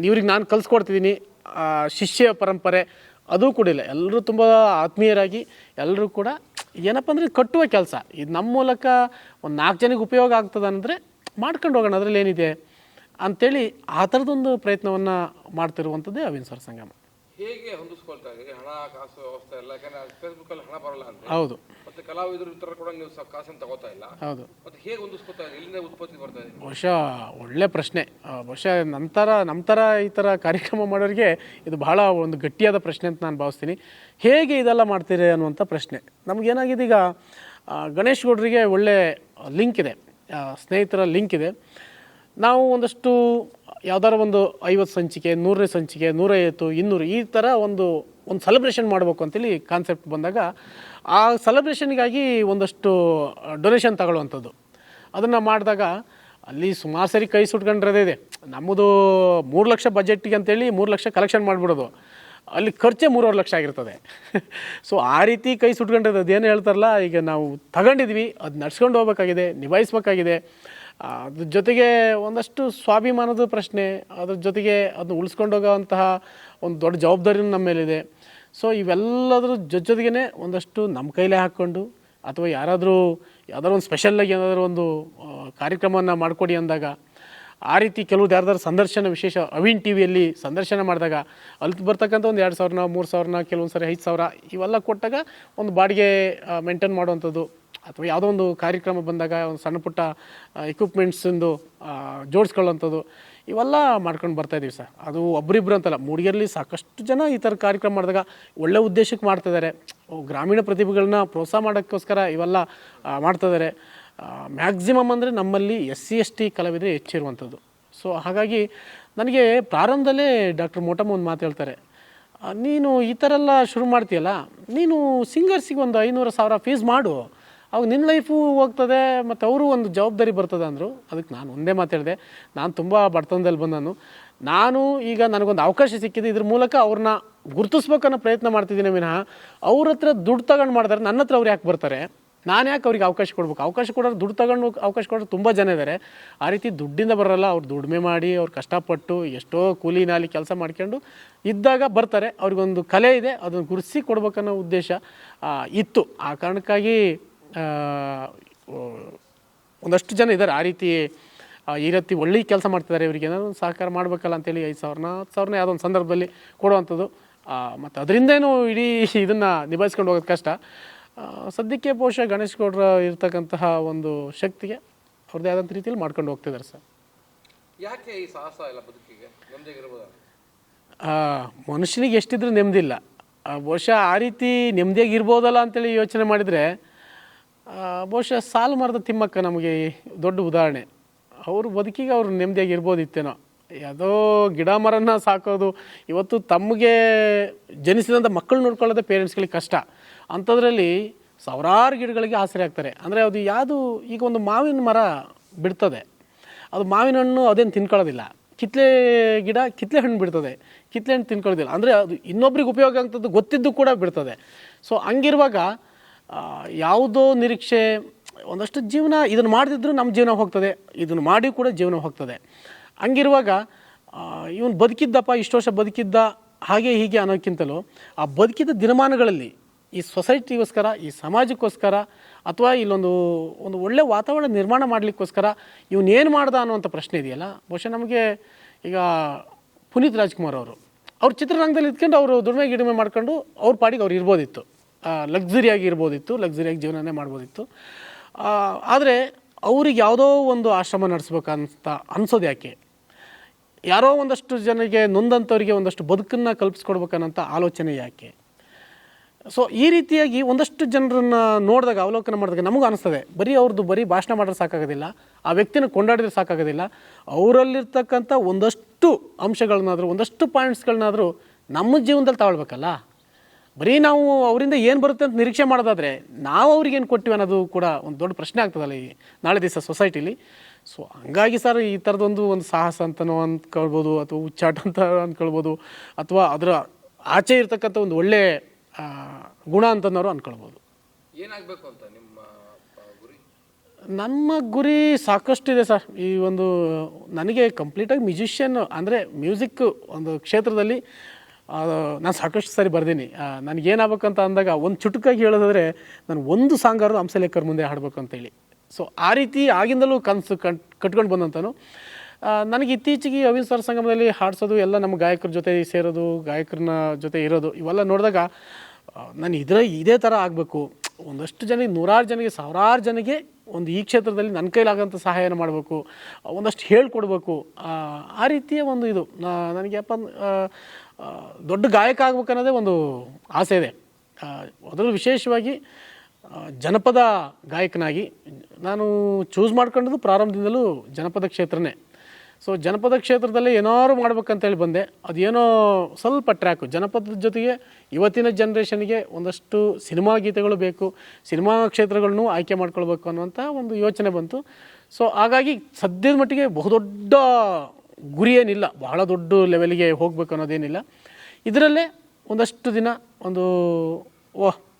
S1: ಇವ್ರಿಗೆ ನಾನು ಕಲಿಸ್ಕೊಡ್ತಿದ್ದೀನಿ ಶಿಷ್ಯ ಪರಂಪರೆ ಅದು ಕೂಡ ಇಲ್ಲ. ಎಲ್ಲರೂ ತುಂಬ ಆತ್ಮೀಯರಾಗಿ ಎಲ್ಲರೂ ಕೂಡ ಏನಪ್ಪ ಅಂದರೆ ಕಟ್ಟುವ ಕೆಲಸ ಇದು ನಮ್ಮ ಮೂಲಕ ಒಂದು 4 ಜನಕ್ಕೆ ಉಪಯೋಗ ಆಗ್ತದೆ ಅಂದರೆ ಮಾಡ್ಕೊಂಡು ಹೋಗೋಣ, ಅದರಲ್ಲಿ ಏನಿದೆ ಅಂಥೇಳಿ ಆ ಥರದೊಂದು ಪ್ರಯತ್ನವನ್ನು ಮಾಡ್ತಿರುವಂಥದ್ದೇ ಅವಿನ್ ಸ್ವರ ಸಂಗಮ.
S3: ಹೇಗೆ ಹೊಂದಿಸ್ಕೊಳ್ತಾ ಇದ್ದೀರಿ? ಹಣ ಕಾಸು ವ್ಯವಸ್ಥೆ ಎಲ್ಲ, ಯಾಕಂದ್ರೆ ಫೇಸ್ಬುಕ್ಕಲ್ಲಿ ಹಣ ಬರಲ್ಲ ಅಂತ.
S1: ಹೌದು.
S3: ಮತ್ತೆ ಕಲಾವಿದರು ಇತರ ಕೂಡ ನೀವು ಕಾಸನ್ನು ತಗೋತಾ ಇಲ್ಲ.
S1: ಹೌದು.
S3: ಮತ್ತೆ ಹೇಗೆ ಹೊಂದಿಸ್ಕೊತಾ ಇದ್ದೀರಿ? ಎಲ್ಲಿಂದ ಉತ್ಪತ್ತಿ ಬರ್ತಾ ಇದೆ?
S1: ಬಹುಶಃ ಒಳ್ಳೆ ಪ್ರಶ್ನೆ. ಬಹುಶಃ ನಮ್ಮ ಥರ ಈ ಥರ ಕಾರ್ಯಕ್ರಮ ಮಾಡೋರಿಗೆ ಇದು ಬಹಳ ಒಂದು ಗಟ್ಟಿಯಾದ ಪ್ರಶ್ನೆ ಅಂತ ನಾನು ಭಾವಿಸ್ತೀನಿ. ಹೇಗೆ ಇದೆಲ್ಲ ಮಾಡ್ತೀರಿ ಅನ್ನುವಂಥ ಪ್ರಶ್ನೆ. ನಮಗೇನಾಗಿದೆ ಈಗ, ಗಣೇಶ್ ಗೌಡರಿಗೆ ಒಳ್ಳೆ ಲಿಂಕ್ ಇದೆ, ಸ್ನೇಹಿತರ ಲಿಂಕ್ ಇದೆ. ನಾವು ಒಂದಷ್ಟು ಯಾವ್ದಾರ ಒಂದು 50 ಸಂಚಿಕೆ, 100ನೇ ಸಂಚಿಕೆ, 150, 200 ಈ ಥರ ಒಂದು ಸೆಲೆಬ್ರೇಷನ್ ಮಾಡಬೇಕು ಅಂತೇಳಿ ಕಾನ್ಸೆಪ್ಟ್ ಬಂದಾಗ ಆ ಸೆಲೆಬ್ರೇಷನ್ಗಾಗಿ ಒಂದಷ್ಟು ಡೊನೇಷನ್ ತಗೊಳ್ಳುವಂಥದ್ದು. ಅದನ್ನು ಮಾಡಿದಾಗ ಅಲ್ಲಿ ಸುಮಾರು ಸರಿ ಕೈ ಸುಟ್ಕೊಂಡಿರೋದೇ ಇದೆ. ನಮ್ಮದು 3 ಲಕ್ಷ ಬಜೆಟ್ಟಿಗೆ ಅಂತೇಳಿ 3 ಲಕ್ಷ ಕಲೆಕ್ಷನ್ ಮಾಡಿಬಿಡೋದು, ಅಲ್ಲಿ ಖರ್ಚೇ 3.5 ಲಕ್ಷ ಆಗಿರ್ತದೆ. ಸೊ ಆ ರೀತಿ ಕೈ ಸುಟ್ಕೊಂಡಿರೋದು. ಅದೇನು ಹೇಳ್ತಾರಲ್ಲ, ಈಗ ನಾವು ತಗೊಂಡಿದ್ವಿ, ಅದು ನಡ್ಸ್ಕೊಂಡು ಹೋಗ್ಬೇಕಾಗಿದೆ, ನಿಭಾಯಿಸ್ಬೇಕಾಗಿದೆ. ಅದ್ರ ಜೊತೆಗೆ ಒಂದಷ್ಟು ಸ್ವಾಭಿಮಾನದ ಪ್ರಶ್ನೆ, ಅದ್ರ ಜೊತೆಗೆ ಅದನ್ನ ಉಳಿಸ್ಕೊಂಡು ಹೋಗೋವಂತಹ ಒಂದು ದೊಡ್ಡ ಜವಾಬ್ದಾರಿನೂ ನಮ್ಮ ಮೇಲಿದೆ. ಸೊ ಇವೆಲ್ಲದ್ರ ಜೊತೆಗೇ ಒಂದಷ್ಟು ನಮ್ಮ ಕೈಲೇ ಹಾಕ್ಕೊಂಡು, ಅಥವಾ ಯಾರಾದರೂ ಯಾವ್ದಾದ್ರು ಒಂದು ಸ್ಪೆಷಲ್ಲಾಗಿ ಏನಾದರೂ ಒಂದು ಕಾರ್ಯಕ್ರಮವನ್ನು ಮಾಡಿಕೊಡಿ ಅಂದಾಗ, ಆ ರೀತಿ ಕೆಲವ್ದು ಯಾರ್ದಾರು ಸಂದರ್ಶನ, ವಿಶೇಷ ಅವಿನ್ ಟಿ ವಿಯಲ್ಲಿ ಸಂದರ್ಶನ ಮಾಡಿದಾಗ ಅಲ್ಲಿ ಬರ್ತಕ್ಕಂಥ ಒಂದು 2,000, 3,000, ಕೆಲವೊಂದು ಸರಿ 5,000 ಇವೆಲ್ಲ ಕೊಟ್ಟಾಗ ಒಂದು ಬಾಡಿಗೆ ಮೇಂಟೈನ್ ಮಾಡುವಂಥದ್ದು, ಅಥವಾ ಯಾವುದೋ ಒಂದು ಕಾರ್ಯಕ್ರಮ ಬಂದಾಗ ಒಂದು ಸಣ್ಣ ಪುಟ್ಟ ಎಕ್ವಿಪ್ಮೆಂಟ್ಸಿಂದು ಜೋಡಿಸ್ಕೊಳ್ಳೋಂಥದ್ದು, ಇವೆಲ್ಲ ಮಾಡ್ಕೊಂಡು ಬರ್ತಾಯಿದ್ದೀವಿ ಸರ್. ಅದು ಒಬ್ಬರಿಬ್ಬರು ಅಂತಲ್ಲ, ಮೂಡಿಗೆರೆಯಲ್ಲಿ ಸಾಕಷ್ಟು ಜನ ಈ ಥರ ಕಾರ್ಯಕ್ರಮ ಮಾಡಿದಾಗ ಒಳ್ಳೆ ಉದ್ದೇಶಕ್ಕೆ ಮಾಡ್ತಿದ್ದಾರೆ. ಗ್ರಾಮೀಣ ಪ್ರತಿಭೆಗಳನ್ನ ಪ್ರೋತ್ಸಾಹ ಮಾಡೋಕ್ಕೋಸ್ಕರ ಇವೆಲ್ಲ ಮಾಡ್ತಿದ್ದಾರೆ. ಮ್ಯಾಕ್ಸಿಮಮ್ ಅಂದರೆ ನಮ್ಮಲ್ಲಿ SC/ST ಕಲಾವಿದರೆ ಹೆಚ್ಚಿರುವಂಥದ್ದು. ಸೊ ಹಾಗಾಗಿ ನನಗೆ ಪ್ರಾರಂಭದಲ್ಲೇ ಡಾಕ್ಟರ್ ಮೋಟಮ್ಮ ಒಂದು ಮಾತು ಹೇಳ್ತಾರೆ, ನೀನು ಈ ಥರ ಎಲ್ಲ ಶುರು ಮಾಡ್ತೀಯಲ್ಲ, ನೀನು ಸಿಂಗರ್ಸಿಗೆ ಒಂದು 500,000 ಫೀಸ್ ಮಾಡು, ಅವಾಗ ನಿನ್ನ ಲೈಫು ಹೋಗ್ತದೆ, ಮತ್ತು ಅವರು ಒಂದು ಜವಾಬ್ದಾರಿ ಬರ್ತದೆ ಅಂದರು. ಅದಕ್ಕೆ ನಾನು ಒಂದೇ ಮಾತು ಹೇಳಿದೆ, ನಾನು ತುಂಬ ಬಡತನದಲ್ಲಿ ಬಂದನು, ನಾನು ಈಗ ನನಗೊಂದು ಅವಕಾಶ ಸಿಕ್ಕಿದೆ, ಇದ್ರ ಮೂಲಕ ಅವ್ರನ್ನ ಗುರುತಿಸ್ಬೇಕನ್ನೋ ಪ್ರಯತ್ನ ಮಾಡ್ತಿದ್ದೀನಿ ವಿನಃ ಅವ್ರ ಹತ್ರ ದುಡ್ಡು ತಗೊಂಡು ಮಾಡ್ತಾರೆ, ನನ್ನ ಹತ್ರ ಅವ್ರು ಯಾಕೆ ಬರ್ತಾರೆ, ನಾನು ಯಾಕೆ ಅವ್ರಿಗೆ ಅವಕಾಶ ಕೊಡ್ಬೇಕು? ಅವಕಾಶ ಕೊಡೋರು, ದುಡ್ಡು ತಗೊಂಡು ಅವಕಾಶ ಕೊಡೋರು ತುಂಬ ಜನ ಇದ್ದಾರೆ. ಆ ರೀತಿ ದುಡ್ಡಿಂದ ಬರೋಲ್ಲ, ಅವ್ರು ದುಡಿಮೆ ಮಾಡಿ, ಅವ್ರು ಕಷ್ಟಪಟ್ಟು ಎಷ್ಟೋ ಕೂಲಿ ನಾಲಿ ಕೆಲಸ ಮಾಡ್ಕೊಂಡು ಇದ್ದಾಗ ಬರ್ತಾರೆ. ಅವ್ರಿಗೊಂದು ಕಲೆ ಇದೆ, ಅದನ್ನು ಗುರುತಿಸಿ ಕೊಡ್ಬೇಕನ್ನೋ ಉದ್ದೇಶ ಇತ್ತು. ಆ ಕಾರಣಕ್ಕಾಗಿ ಒಂದಷ್ಟು ಜನ ಇದ್ದಾರೆ ಆ ರೀತಿ ಈ ರೀತಿ ಒಳ್ಳೆ ಕೆಲಸ ಮಾಡ್ತಿದ್ದಾರೆ. ಇವರಿಗೆ ಏನಾದ್ರು ಒಂದು ಸಹಕಾರ ಮಾಡಬೇಕಲ್ಲ ಅಂತೇಳಿ 5,000, 10,000 ಯಾವುದೋ ಒಂದು ಸಂದರ್ಭದಲ್ಲಿ ಕೊಡುವಂಥದ್ದು. ಮತ್ತು ಅದರಿಂದೇನೂ ಇಡೀ ಇದನ್ನು ನಿಭಾಯಿಸ್ಕೊಂಡು ಹೋಗೋದು ಕಷ್ಟ. ಸದ್ಯಕ್ಕೆ ಬಹುಶಃ ಗಣೇಶ್ ಗೌಡ್ರ ಇರ್ತಕ್ಕಂತಹ ಒಂದು ಶಕ್ತಿಗೆ ಅವ್ರದ್ದೇ ಆದಂಥ ರೀತಿಯಲ್ಲಿ ಮಾಡ್ಕೊಂಡು ಹೋಗ್ತಿದ್ದಾರೆ ಸರ್.
S3: ಯಾಕೆ ಈ ಸಾಹಸ ಇಲ್ಲ ಬದುಕಿಗೆ? ನೆಮ್ಮದಿಯಾಗಿರ್ಬೋದ?
S1: ಮನುಷ್ಯನಿಗೆ ಎಷ್ಟಿದ್ರೂ ನೆಮ್ಮದಿಲ್ಲ. ಬಹುಶಃ ಆ ರೀತಿ ನೆಮ್ಮದಿಯಾಗಿರ್ಬೋದಲ್ಲ ಅಂತೇಳಿ ಯೋಚನೆ ಮಾಡಿದರೆ, ಬಹುಶಃ ಸಾಲು ಮರದ ತಿಮ್ಮಕ್ಕ ನಮಗೆ ದೊಡ್ಡ ಉದಾಹರಣೆ. ಅವರು ಬದುಕಿಗೆ ಅವರು ನೆಮ್ಮದಿಯಾಗಿರ್ಬೋದಿತ್ತೇನೋ. ಯಾವುದೋ ಗಿಡ ಮರನ ಸಾಕೋದು, ಇವತ್ತು ತಮಗೆ ಜನಿಸಿದಂಥ ಮಕ್ಕಳು ನೋಡ್ಕೊಳ್ಳೋದೇ ಪೇರೆಂಟ್ಸ್ಗಳಿಗೆ ಕಷ್ಟ. ಅಂಥದ್ರಲ್ಲಿ ಸಾವಿರಾರು ಗಿಡಗಳಿಗೆ ಆಸರೆ ಆಗ್ತಾರೆ. ಅಂದರೆ ಅದು ಯಾವುದು, ಈಗ ಒಂದು ಮಾವಿನ ಮರ ಬಿಡ್ತದೆ, ಅದು ಮಾವಿನ ಹಣ್ಣು ಅದೇನು ತಿನ್ಕೊಳ್ಳೋದಿಲ್ಲ. ಕಿತ್ತಲೆ ಗಿಡ ಕಿತ್ತಲೆ ಹಣ್ಣು ಬಿಡ್ತದೆ, ಕಿತ್ತಲೆ ಹಣ್ಣು ತಿನ್ಕೊಳ್ಳೋದಿಲ್ಲ. ಅಂದರೆ ಅದು ಇನ್ನೊಬ್ರಿಗೆ ಉಪಯೋಗ ಆಗ್ತದ್ದು ಗೊತ್ತಿದ್ದು ಕೂಡ ಬಿಡ್ತದೆ. ಸೊ ಹಂಗಿರುವಾಗ ಯಾವುದೋ ನಿರೀಕ್ಷೆ, ಒಂದಷ್ಟು ಜೀವನ ಇದನ್ನು ಮಾಡದಿದ್ರೂ ನಮ್ಮ ಜೀವನ ಹೋಗ್ತದೆ, ಇದನ್ನು ಮಾಡಿ ಕೂಡ ಜೀವನ ಹೋಗ್ತದೆ. ಹಂಗಿರುವಾಗ ಇವನು ಬದುಕಿದ್ದಪ್ಪ, ಇಷ್ಟು ವರ್ಷ ಬದುಕಿದ್ದ, ಹಾಗೆ ಹೀಗೆ ಅನ್ನೋಕ್ಕಿಂತಲೂ ಆ ಬದುಕಿದ ದಿನಮಾನಗಳಲ್ಲಿ ಈ ಸೊಸೈಟಿಗೋಸ್ಕರ, ಈ ಸಮಾಜಕ್ಕೋಸ್ಕರ, ಅಥವಾ ಇಲ್ಲೊಂದು ಒಳ್ಳೆ ವಾತಾವರಣ ನಿರ್ಮಾಣ ಮಾಡಲಿಕ್ಕೋಸ್ಕರ ಇವನೇನು ಮಾಡ್ದ ಅನ್ನುವಂಥ ಪ್ರಶ್ನೆ ಇದೆಯಲ್ಲ. ಬಹುಶಃ ನಮಗೆ ಈಗ ಪುನೀತ್ ರಾಜ್ಕುಮಾರ್ ಅವ್ರು ಚಿತ್ರರಂಗದಲ್ಲಿ ಇದ್ಕೊಂಡು ಅವರು ದುಡಿಮೆ ಗಿಡಿಮೆ ಮಾಡ್ಕೊಂಡು ಅವ್ರ ಪಾಡಿಗೆ ಅವ್ರು ಇರ್ಬೋದಿತ್ತು, ಲಕ್ಸುರಿಯಾಗಿ ಇರ್ಬೋದಿತ್ತು, ಲಕ್ಸುರಿಯಾಗಿ ಜೀವನನೇ ಮಾಡ್ಬೋದಿತ್ತು. ಆದರೆ ಅವ್ರಿಗೆ ಯಾವುದೋ ಒಂದು ಆಶ್ರಮ ನಡೆಸ್ಬೇಕಂತ ಅನ್ಸೋದು ಯಾಕೆ? ಯಾರೋ ಒಂದಷ್ಟು ಜನರಿಗೆ, ನೊಂದಂಥವ್ರಿಗೆ ಒಂದಷ್ಟು ಬದುಕನ್ನು ಕಲ್ಪಿಸ್ಕೊಡ್ಬೇಕನ್ನೋಂಥ ಆಲೋಚನೆ ಯಾಕೆ? ಸೊ ಈ ರೀತಿಯಾಗಿ ಒಂದಷ್ಟು ಜನರನ್ನು ನೋಡಿದಾಗ, ಅವಲೋಕನ ಮಾಡಿದಾಗ ನಮಗೂ ಅನಿಸ್ತದೆ, ಬರೀ ಭಾಷಣ ಮಾಡಿದ್ರೆ ಸಾಕಾಗೋದಿಲ್ಲ, ಆ ವ್ಯಕ್ತಿನ ಕೊಂಡಾಡಿದ್ರೆ ಸಾಕಾಗೋದಿಲ್ಲ, ಅವರಲ್ಲಿರ್ತಕ್ಕಂಥ ಒಂದಷ್ಟು ಅಂಶಗಳನ್ನಾದರೂ, ಒಂದಷ್ಟು ಪಾಯಿಂಟ್ಸ್ಗಳನ್ನಾದರೂ ನಮ್ಮ ಜೀವನದಲ್ಲಿ ತಗೊಳ್ಬೇಕಲ್ಲ. ಬರೀ ನಾವು ಅವರಿಂದ ಏನು ಬರುತ್ತೆ ಅಂತ ನಿರೀಕ್ಷೆ ಮಾಡೋದಾದರೆ ನಾವು ಅವ್ರಿಗೇನು ಕೊಟ್ಟಿವಿ ಅನ್ನೋದು ಕೂಡ ಒಂದು ದೊಡ್ಡ ಪ್ರಶ್ನೆ ಆಗ್ತದಲ್ಲ ಈ ನಾಳೆ ದಿವಸ ಸೊಸೈಟಿಲಿ. ಸೊ ಹಂಗಾಗಿ ಸರ್ ಈ ಥರದೊಂದು ಸಾಹಸ ಅಂತನೋ ಅಂದ್ಕೊಳ್ಬೋದು, ಅಥವಾ ಹುಚ್ಚಾಟ ಅಂತ ಅಂದ್ಕೊಳ್ಬೋದು, ಅಥವಾ ಅದರ ಆಚೆ ಇರ್ತಕ್ಕಂಥ ಒಂದು ಒಳ್ಳೆ ಗುಣ ಅಂತನವರು ಅಂದ್ಕೊಳ್ಬೋದು.
S3: ಏನಾಗಬೇಕು ಅಂತ ನಿಮ್ಮ ಗುರಿ?
S1: ನಮ್ಮ ಗುರಿ ಸಾಕಷ್ಟಿದೆ ಸರ್. ಈ ಒಂದು ನನಗೆ ಕಂಪ್ಲೀಟಾಗಿ ಮ್ಯೂಸಿಷಿಯನ್ ಅಂದರೆ ಮ್ಯೂಸಿಕ್ ಒಂದು ಕ್ಷೇತ್ರದಲ್ಲಿ ನಾನು ಸಾಕಷ್ಟು ಸಾರಿ ಬರ್ದೀನಿ. ನನಗೇನಾಗಬೇಕಂತ ಅಂದಾಗ ಒಂದು ಚುಟುಕಾಗಿ ಹೇಳೋದಾದರೆ ನಾನು ಒಂದು ಸಾಂಗಾರು ಹಂಸಲೇಖರ್ ಮುಂದೆ ಹಾಡಬೇಕು ಅಂತೇಳಿ. ಸೊ ಆ ರೀತಿ ಆಗಿಂದಲೂ ಕನಸು ಕಟ್ಕೊಂಡು ಬಂದಂತನು. ನನಗೆ ಇತ್ತೀಚೆಗೆ ಅವಿನ್ ಸ್ವರ ಸಂಗಮದಲ್ಲಿ ಹಾಡಿಸೋದು ಎಲ್ಲ ನಮ್ಮ ಗಾಯಕರ ಜೊತೆ ಸೇರೋದು, ಗಾಯಕರನ್ನ ಜೊತೆ ಇರೋದು ಇವೆಲ್ಲ ನೋಡಿದಾಗ ನಾನು ಇದೇ ಥರ ಆಗಬೇಕು, ಒಂದಷ್ಟು ಜನಕ್ಕೆ, ನೂರಾರು ಜನಕ್ಕೆ, ಸಾವಿರಾರು ಜನಕ್ಕೆ ಒಂದು ಈ ಕ್ಷೇತ್ರದಲ್ಲಿ ನನ್ನ ಕೈಲಾಗೋಂಥ ಸಹಾಯನ ಮಾಡಬೇಕು, ಒಂದಷ್ಟು ಹೇಳ್ಕೊಡ್ಬೇಕು. ಆ ರೀತಿಯ ಒಂದು ಇದು ನನಗೆ ದೊಡ್ಡ ಗಾಯಕ ಆಗ್ಬೇಕು ಅನ್ನೋದೇ ಒಂದು ಆಸೆ ಇದೆ. ಅದರಲ್ಲೂ ವಿಶೇಷವಾಗಿ ಜನಪದ ಗಾಯಕನಾಗಿ ನಾನು ಚೂಸ್ ಮಾಡ್ಕೊಂಡದ್ದು ಪ್ರಾರಂಭದಿಂದಲೂ ಜನಪದ ಕ್ಷೇತ್ರನೇ. ಸೊ ಜನಪದ ಕ್ಷೇತ್ರದಲ್ಲೇ ಏನಾದ್ರು ಮಾಡ್ಬೇಕಂತೇಳಿ ಬಂದೆ. ಅದೇನೋ ಸ್ವಲ್ಪ ಟ್ರ್ಯಾಕು ಜನಪದದ ಜೊತೆಗೆ ಇವತ್ತಿನ ಜನ್ರೇಷನ್ಗೆ ಒಂದಷ್ಟು ಸಿನಿಮಾ ಗೀತೆಗಳು ಬೇಕು, ಸಿನಿಮಾ ಕ್ಷೇತ್ರಗಳನ್ನು ಆಯ್ಕೆ ಮಾಡ್ಕೊಳ್ಬೇಕು ಅನ್ನುವಂಥ ಒಂದು ಯೋಚನೆ ಬಂತು. ಸೊ ಹಾಗಾಗಿ ಸದ್ಯದ ಮಟ್ಟಿಗೆ ಬಹುದೊಡ್ಡ ಗುರಿ ಏನಿಲ್ಲ, ಬಹಳ ದೊಡ್ಡ ಲೆವೆಲ್ಗೆ ಹೋಗಬೇಕು ಅನ್ನೋದೇನಿಲ್ಲ. ಇದರಲ್ಲೇ ಒಂದಷ್ಟು ದಿನ ಒಂದು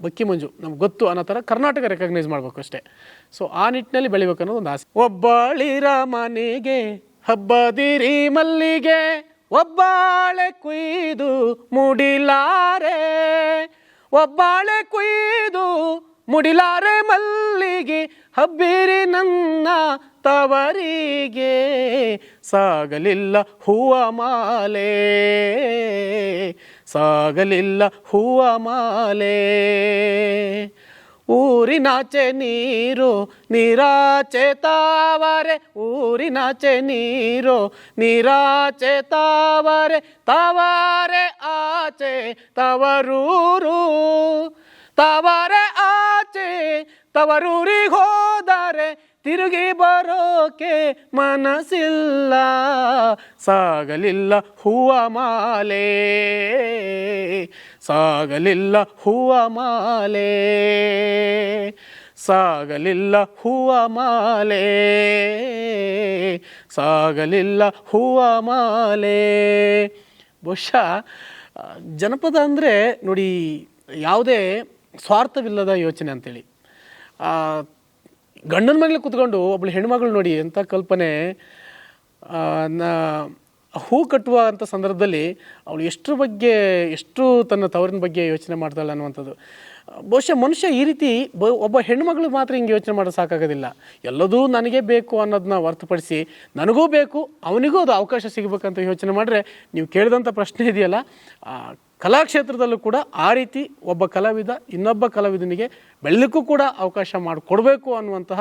S1: ಬಕ್ಕಿ ಮಂಜು ನಮ್ಗೆ ಗೊತ್ತು ಅನ್ನೋ ಥರ ಕರ್ನಾಟಕ ರೆಕಗ್ನೈಸ್ ಮಾಡಬೇಕು ಅಷ್ಟೇ. ಸೊ ಆ ನಿಟ್ಟಿನಲ್ಲಿ ಬೆಳಿಬೇಕು ಅನ್ನೋದು ಒಂದು ಆಸೆ. ಒಬ್ಬಳಿರ ಮನೆಗೆ ಹಬ್ಬದಿರಿ ಮಲ್ಲಿಗೆ, ಒಬ್ಬಾಳೆ ಕುಯ್ದು ಮುಡಿಲಾರೆ, ಒಬ್ಬಾಳೆ ಕುಯ್ದು ಮುಡಿಲಾರೆ ಮಲ್ಲಿಗೆ, ಹಬ್ಬಿರಿ ನನ್ನ ತವರಿಗೆ, ಸಾಗಲಿಲ್ಲ ಹೂವ ಮಾಲೆ, ಸಾಗಲಿಲ್ಲ ಹೂವ ಮಾಲೆ. ಊರಿನಾಚೆ ನೀರು ನೀರಾಚೆ ತಾವರೆ, ಊರಿನಾಚೆ ನೀರು ನೀರಾಚೆ ತಾವರೆ, ತಾವರೆ ಆಚೆ ತವರೂರು, ತಾವರೆ ಆಚೆ ತವರೂರಿಗೆ ಹೋದರೆ ತಿರುಗಿ ಬರೋಕೆ ಮನಸ್ಸಿಲ್ಲ, ಸಾಗಲಿಲ್ಲ ಹೂವ ಮಾಲೆ, ಸಾಗಲಿಲ್ಲ ಹೂವ ಮಾಲೆ, ಸಾಗಲಿಲ್ಲ ಹೂವ ಮಾಲೆ, ಸಾಗಲಿಲ್ಲ ಹೂವ ಮಾಲೆ. ಬಹುಶಃ ಜನಪದ ಅಂದರೆ ನೋಡಿ, ಯಾವುದೇ ಸ್ವಾರ್ಥವಿಲ್ಲದ ಯೋಚನೆ ಅಂತೇಳಿ. ಗಂಡನ ಮನೇಲಿ ಕೂತ್ಕೊಂಡು ಒಬ್ಳು ಹೆಣ್ಮಗಳು ನೋಡಿ ಎಂಥ ಕಲ್ಪನೆ. ಹೂ ಕಟ್ಟುವ ಅಂಥ ಸಂದರ್ಭದಲ್ಲಿ ಅವಳು ಎಷ್ಟರ ಬಗ್ಗೆ, ಎಷ್ಟು ತನ್ನ ತವರಿನ ಬಗ್ಗೆ ಯೋಚನೆ ಮಾಡ್ತಾಳೆ ಅನ್ನುವಂಥದ್ದು. ಬಹುಶಃ ಮನುಷ್ಯ ಈ ರೀತಿ ಒಬ್ಬ ಹೆಣ್ಮಗಳು ಮಾತ್ರ ಹಿಂಗೆ ಯೋಚನೆ ಮಾಡೋದು ಸಾಕಾಗೋದಿಲ್ಲ. ಎಲ್ಲದೂ ನನಗೆ ಬೇಕು ಅನ್ನೋದನ್ನ ಹೊರತುಪಡಿಸಿ ನನಗೂ ಬೇಕು, ಅವನಿಗೂ ಅದು ಅವಕಾಶ ಸಿಗಬೇಕಂತ ಯೋಚನೆ ಮಾಡಿದ್ರೆ ನೀವು ಕೇಳಿದಂಥ ಪ್ರಶ್ನೆ ಇದೆಯಲ್ಲ, ಕಲಾಕ್ಷೇತ್ರದಲ್ಲೂ ಕೂಡ ಆ ರೀತಿ ಒಬ್ಬ ಕಲಾವಿದ ಇನ್ನೊಬ್ಬ ಕಲಾವಿದನಿಗೆ ಬೆಳಲಿಕ್ಕೂ ಕೂಡ ಅವಕಾಶ ಮಾಡಿಕೊಡ್ಬೇಕು ಅನ್ನುವಂತಹ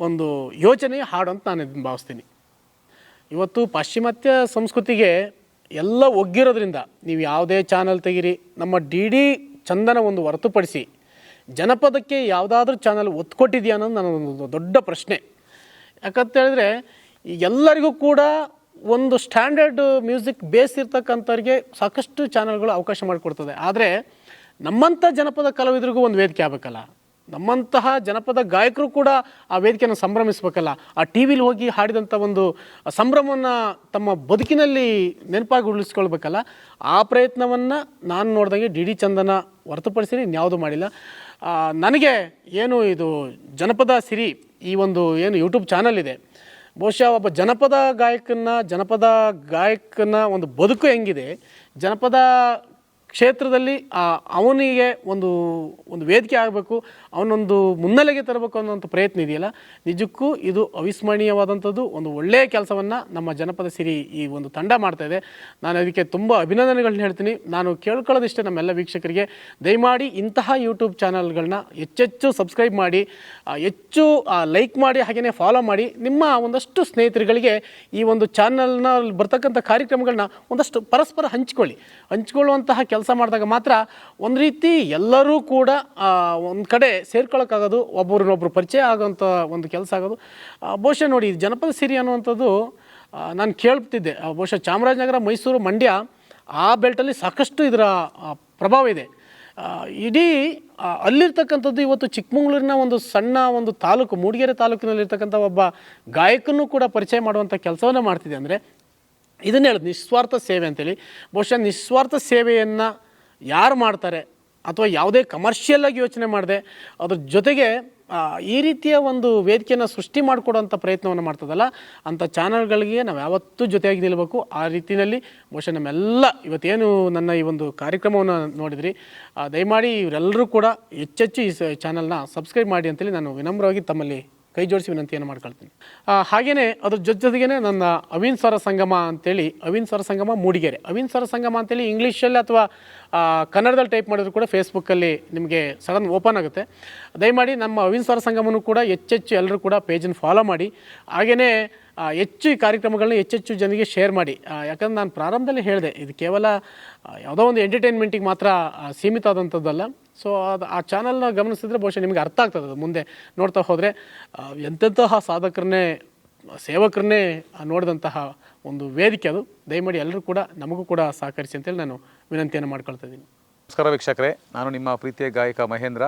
S1: ಒಂದು ಯೋಚನೆ ಹಾಡು ಅಂತ ನಾನು ಇದನ್ನು ಭಾವಿಸ್ತೀನಿ. ಇವತ್ತು ಪಾಶ್ಚಿಮಾತ್ಯ ಸಂಸ್ಕೃತಿಗೆ ಎಲ್ಲ ಒಗ್ಗಿರೋದ್ರಿಂದ ನೀವು ಯಾವುದೇ ಚಾನಲ್ ತೆಗೀರಿ, ನಮ್ಮ DD ಚಂದನ ಒಂದು ಹೊರತುಪಡಿಸಿ ಜನಪದಕ್ಕೆ ಯಾವುದಾದ್ರೂ ಚಾನಲ್ ಒತ್ತು ಕೊಟ್ಟಿದೆಯಾ ಅನ್ನೋದು ನನ್ನ ಒಂದು ದೊಡ್ಡ ಪ್ರಶ್ನೆ. ಯಾಕಂತ ಹೇಳಿದ್ರೆ ಎಲ್ಲರಿಗೂ ಕೂಡ ಒಂದು ಸ್ಟ್ಯಾಂಡರ್ಡ್ ಮ್ಯೂಸಿಕ್ ಬೇಸ್ ಇರ್ತಕ್ಕಂಥವ್ರಿಗೆ ಸಾಕಷ್ಟು ಚಾನಲ್ಗಳು ಅವಕಾಶ ಮಾಡಿಕೊಡ್ತದೆ. ಆದರೆ ನಮ್ಮಂಥ ಜನಪದ ಕಲಾವಿದರಿಗೂ ಒಂದು ವೇದಿಕೆ ಆಗಬೇಕಲ್ಲ, ನಮ್ಮಂತಹ ಜನಪದ ಗಾಯಕರು ಕೂಡ ಆ ವೇದಿಕೆಯನ್ನು ಸಂಭ್ರಮಿಸಬೇಕಲ್ಲ, ಆ ಟಿ ವಿಲಿ ಹೋಗಿ ಹಾಡಿದಂಥ ಒಂದು ಸಂಭ್ರಮವನ್ನು ತಮ್ಮ ಬದುಕಿನಲ್ಲಿ ನೆನಪಾಗಿ ಉಳಿಸ್ಕೊಳ್ಬೇಕಲ್ಲ. ಆ ಪ್ರಯತ್ನವನ್ನು ನಾನು ನೋಡಿದಂಗೆ DD ಚಂದನ ಹೊರತುಪಡಿಸಿ ಇನ್ಯಾವುದೂ ಮಾಡಿಲ್ಲ. ನನಗೆ ಏನು ಇದು ಜನಪದ ಸಿರಿ ಈ ಒಂದು ಏನು ಯೂಟ್ಯೂಬ್ ಚಾನಲ್ ಇದೆ, ಬಹುಶಃ ಒಬ್ಬ ಜನಪದ ಗಾಯಕನ ಒಂದು ಬದುಕು ಹೆಂಗಿದೆ, ಜನಪದ ಕ್ಷೇತ್ರದಲ್ಲಿ ಅವನಿಗೆ ಒಂದು ವೇದಿಕೆ ಆಗಬೇಕು, ಅವನೊಂದು ಮುನ್ನೆಲೆಗೆ ತರಬೇಕು ಅನ್ನೋಂಥ ಪ್ರಯತ್ನ ಇದೆಯಲ್ಲ, ನಿಜಕ್ಕೂ ಇದು ಅವಿಸ್ಮರಣೀಯವಾದಂಥದ್ದು. ಒಂದು ಒಳ್ಳೆಯ ಕೆಲಸವನ್ನು ನಮ್ಮ ಜನಪದ ಸಿರಿ ಈ ಒಂದು ತಂಡ ಮಾಡ್ತಾಯಿದೆ. ನಾನು ಅದಕ್ಕೆ ತುಂಬ ಅಭಿನಂದನೆಗಳನ್ನ ಹೇಳ್ತೀನಿ. ನಾನು ಕೇಳ್ಕೊಳ್ಳೋದಿಷ್ಟೇ ನಮ್ಮೆಲ್ಲ ವೀಕ್ಷಕರಿಗೆ, ದಯಮಾಡಿ ಇಂತಹ ಯೂಟ್ಯೂಬ್ ಚಾನಲ್ಗಳನ್ನ ಹೆಚ್ಚೆಚ್ಚು ಸಬ್ಸ್ಕ್ರೈಬ್ ಮಾಡಿ, ಹೆಚ್ಚು ಲೈಕ್ ಮಾಡಿ, ಹಾಗೆಯೇ ಫಾಲೋ ಮಾಡಿ. ನಿಮ್ಮ ಒಂದಷ್ಟು ಸ್ನೇಹಿತರುಗಳಿಗೆ ಈ ಒಂದು ಚಾನಲ್ನ ಬರ್ತಕ್ಕಂಥ ಕಾರ್ಯಕ್ರಮಗಳನ್ನ ಒಂದಷ್ಟು ಪರಸ್ಪರ ಹಂಚಿಕೊಳ್ಳುವಂತಹ ಕೆಲಸ ಮಾಡಿದಾಗ ಮಾತ್ರ ಒಂದು ರೀತಿ ಎಲ್ಲರೂ ಕೂಡ ಒಂದು ಕಡೆ ಸೇರ್ಕೊಳ್ಳೋಕ್ಕಾಗೋದು, ಒಬ್ಬರನ್ನೊಬ್ಬರು ಪರಿಚಯ ಆಗೋಂಥ ಒಂದು ಕೆಲಸ ಆಗೋದು. ಬಹುಶಃ ನೋಡಿ, ಜನಪದ ಸಿರಿ ಅನ್ನುವಂಥದ್ದು ನಾನು ಕೇಳ್ತಿದ್ದೆ, ಬಹುಶಃ ಚಾಮರಾಜನಗರ, ಮೈಸೂರು, ಮಂಡ್ಯ ಆ ಬೆಲ್ಟಲ್ಲಿ ಸಾಕಷ್ಟು ಇದರ ಪ್ರಭಾವ ಇದೆ. ಇಡೀ ಅಲ್ಲಿರ್ತಕ್ಕಂಥದ್ದು ಇವತ್ತು ಚಿಕ್ಕಮಗಳೂರಿನ ಒಂದು ಸಣ್ಣ ಒಂದು ತಾಲೂಕು, ಮೂಡಿಗೆರೆ ತಾಲೂಕಿನಲ್ಲಿರ್ತಕ್ಕಂಥ ಒಬ್ಬ ಗಾಯಕನೂ ಕೂಡ ಪರಿಚಯ ಮಾಡುವಂಥ ಕೆಲಸವನ್ನು ಮಾಡ್ತಿದೆ. ಅಂದರೆ ಇದನ್ನೇ ಹೇಳೋದು ನಿಸ್ವಾರ್ಥ ಸೇವೆ ಅಂತೇಳಿ. ಬಹುಶಃ ನಿಸ್ವಾರ್ಥ ಸೇವೆಯನ್ನು ಯಾರು ಮಾಡ್ತಾರೆ ಅಥವಾ ಯಾವುದೇ ಕಮರ್ಷಿಯಲಾಗಿ ಯೋಚನೆ ಮಾಡದೆ ಅದ್ರ ಜೊತೆಗೆ ಈ ರೀತಿಯ ಒಂದು ವೇದಿಕೆಯನ್ನು ಸೃಷ್ಟಿ ಮಾಡಿಕೊಡುವಂಥ ಪ್ರಯತ್ನವನ್ನು ಮಾಡ್ತದಲ್ಲ ಅಂಥ ಚಾನಲ್ಗಳಿಗೆ ನಾವು ಯಾವತ್ತೂ ಜೊತೆಯಾಗಿ ನಿಲ್ಲಬೇಕು. ಆ ರೀತಿಯಲ್ಲಿ ಬಹುಶಃ ನಮ್ಮೆಲ್ಲ ಇವತ್ತೇನು ನನ್ನ ಈ ಒಂದು ಕಾರ್ಯಕ್ರಮವನ್ನು ನೋಡಿದ್ರಿ, ದಯಮಾಡಿ ಇವರೆಲ್ಲರೂ ಕೂಡ ಹೆಚ್ಚೆಚ್ಚು ಈ ಚಾನಲ್ನ ಸಬ್ಸ್ಕ್ರೈಬ್ ಮಾಡಿ ಅಂತೇಳಿ ನಾನು ವಿನಮ್ರವಾಗಿ ತಮ್ಮಲ್ಲಿ ಕೈ ಜೋಡಿಸಿ ವಿನಂತಿಯನ್ನು ಮಾಡ್ಕೊಳ್ತೀನಿ. ಹಾಗೆಯೇ ಅದ್ರ ಜೊತೆಗೇ ನನ್ನ ಅವಿನ್ ಸ್ವರ ಸಂಗಮ ಅಂತೇಳಿ, ಅವಿನ್ ಸ್ವರ ಸಂಗಮ ಮೂಡಿಗೆರೆ, ಅವಿನ್ ಸ್ವರ ಸಂಗಮ ಅಂತೇಳಿ ಇಂಗ್ಲೀಷಲ್ಲಿ ಅಥವಾ ಕನ್ನಡದಲ್ಲಿ ಟೈಪ್ ಮಾಡಿದ್ರು ಕೂಡ ಫೇಸ್ಬುಕ್ಕಲ್ಲಿ ನಿಮಗೆ ಸಡನ್ ಓಪನ್ ಆಗುತ್ತೆ. ದಯಮಾಡಿ ನಮ್ಮ ಅವಿನ್ ಸ್ವರ ಸಂಗಮನೂ ಕೂಡ ಹೆಚ್ಚೆಚ್ಚು ಎಲ್ಲರೂ ಕೂಡ ಪೇಜನ್ನು ಫಾಲೋ ಮಾಡಿ. ಹಾಗೆಯೇ ಹೆಚ್ಚು ಈ ಕಾರ್ಯಕ್ರಮಗಳನ್ನ ಹೆಚ್ಚೆಚ್ಚು ಜನರಿಗೆ ಶೇರ್ ಮಾಡಿ. ಯಾಕಂದ್ರೆ ನಾನು ಪ್ರಾರಂಭದಲ್ಲಿ ಹೇಳಿದೆ, ಇದು ಕೇವಲ ಯಾವುದೋ ಒಂದು ಎಂಟರ್ಟೈನ್ಮೆಂಟಿಗೆ ಮಾತ್ರ ಸೀಮಿತ ಆದಂಥದ್ದಲ್ಲ. ಸೊ ಆ ಚಾನಲ್ನ ಗಮನಿಸಿದ್ರೆ ಬಹುಶಃ ನಿಮಗೆ ಅರ್ಥ ಆಗ್ತದೆ. ಅದು ಮುಂದೆ ನೋಡ್ತಾ ಹೋದರೆ ಎಂತೆಂತಹ ಸಾಧಕರನ್ನೇ ಸೇವಕರನ್ನೇ ನೋಡಿದಂತಹ ಒಂದು ವೇದಿಕೆ ಅದು. ದಯಮಾಡಿ ಎಲ್ಲರೂ ಕೂಡ ನಮಗೂ ಕೂಡ ಸಹಕರಿಸಿ ಅಂತೇಳಿ ನಾನು ವಿನಂತಿಯನ್ನು ಮಾಡ್ಕೊಳ್ತಾ ಇದ್ದೀನಿ.
S4: ನಮಸ್ಕಾರ ವೀಕ್ಷಕರೇ, ನಾನು ನಿಮ್ಮ ಪ್ರೀತಿಯ ಗಾಯಕ ಮಹೇಂದ್ರ.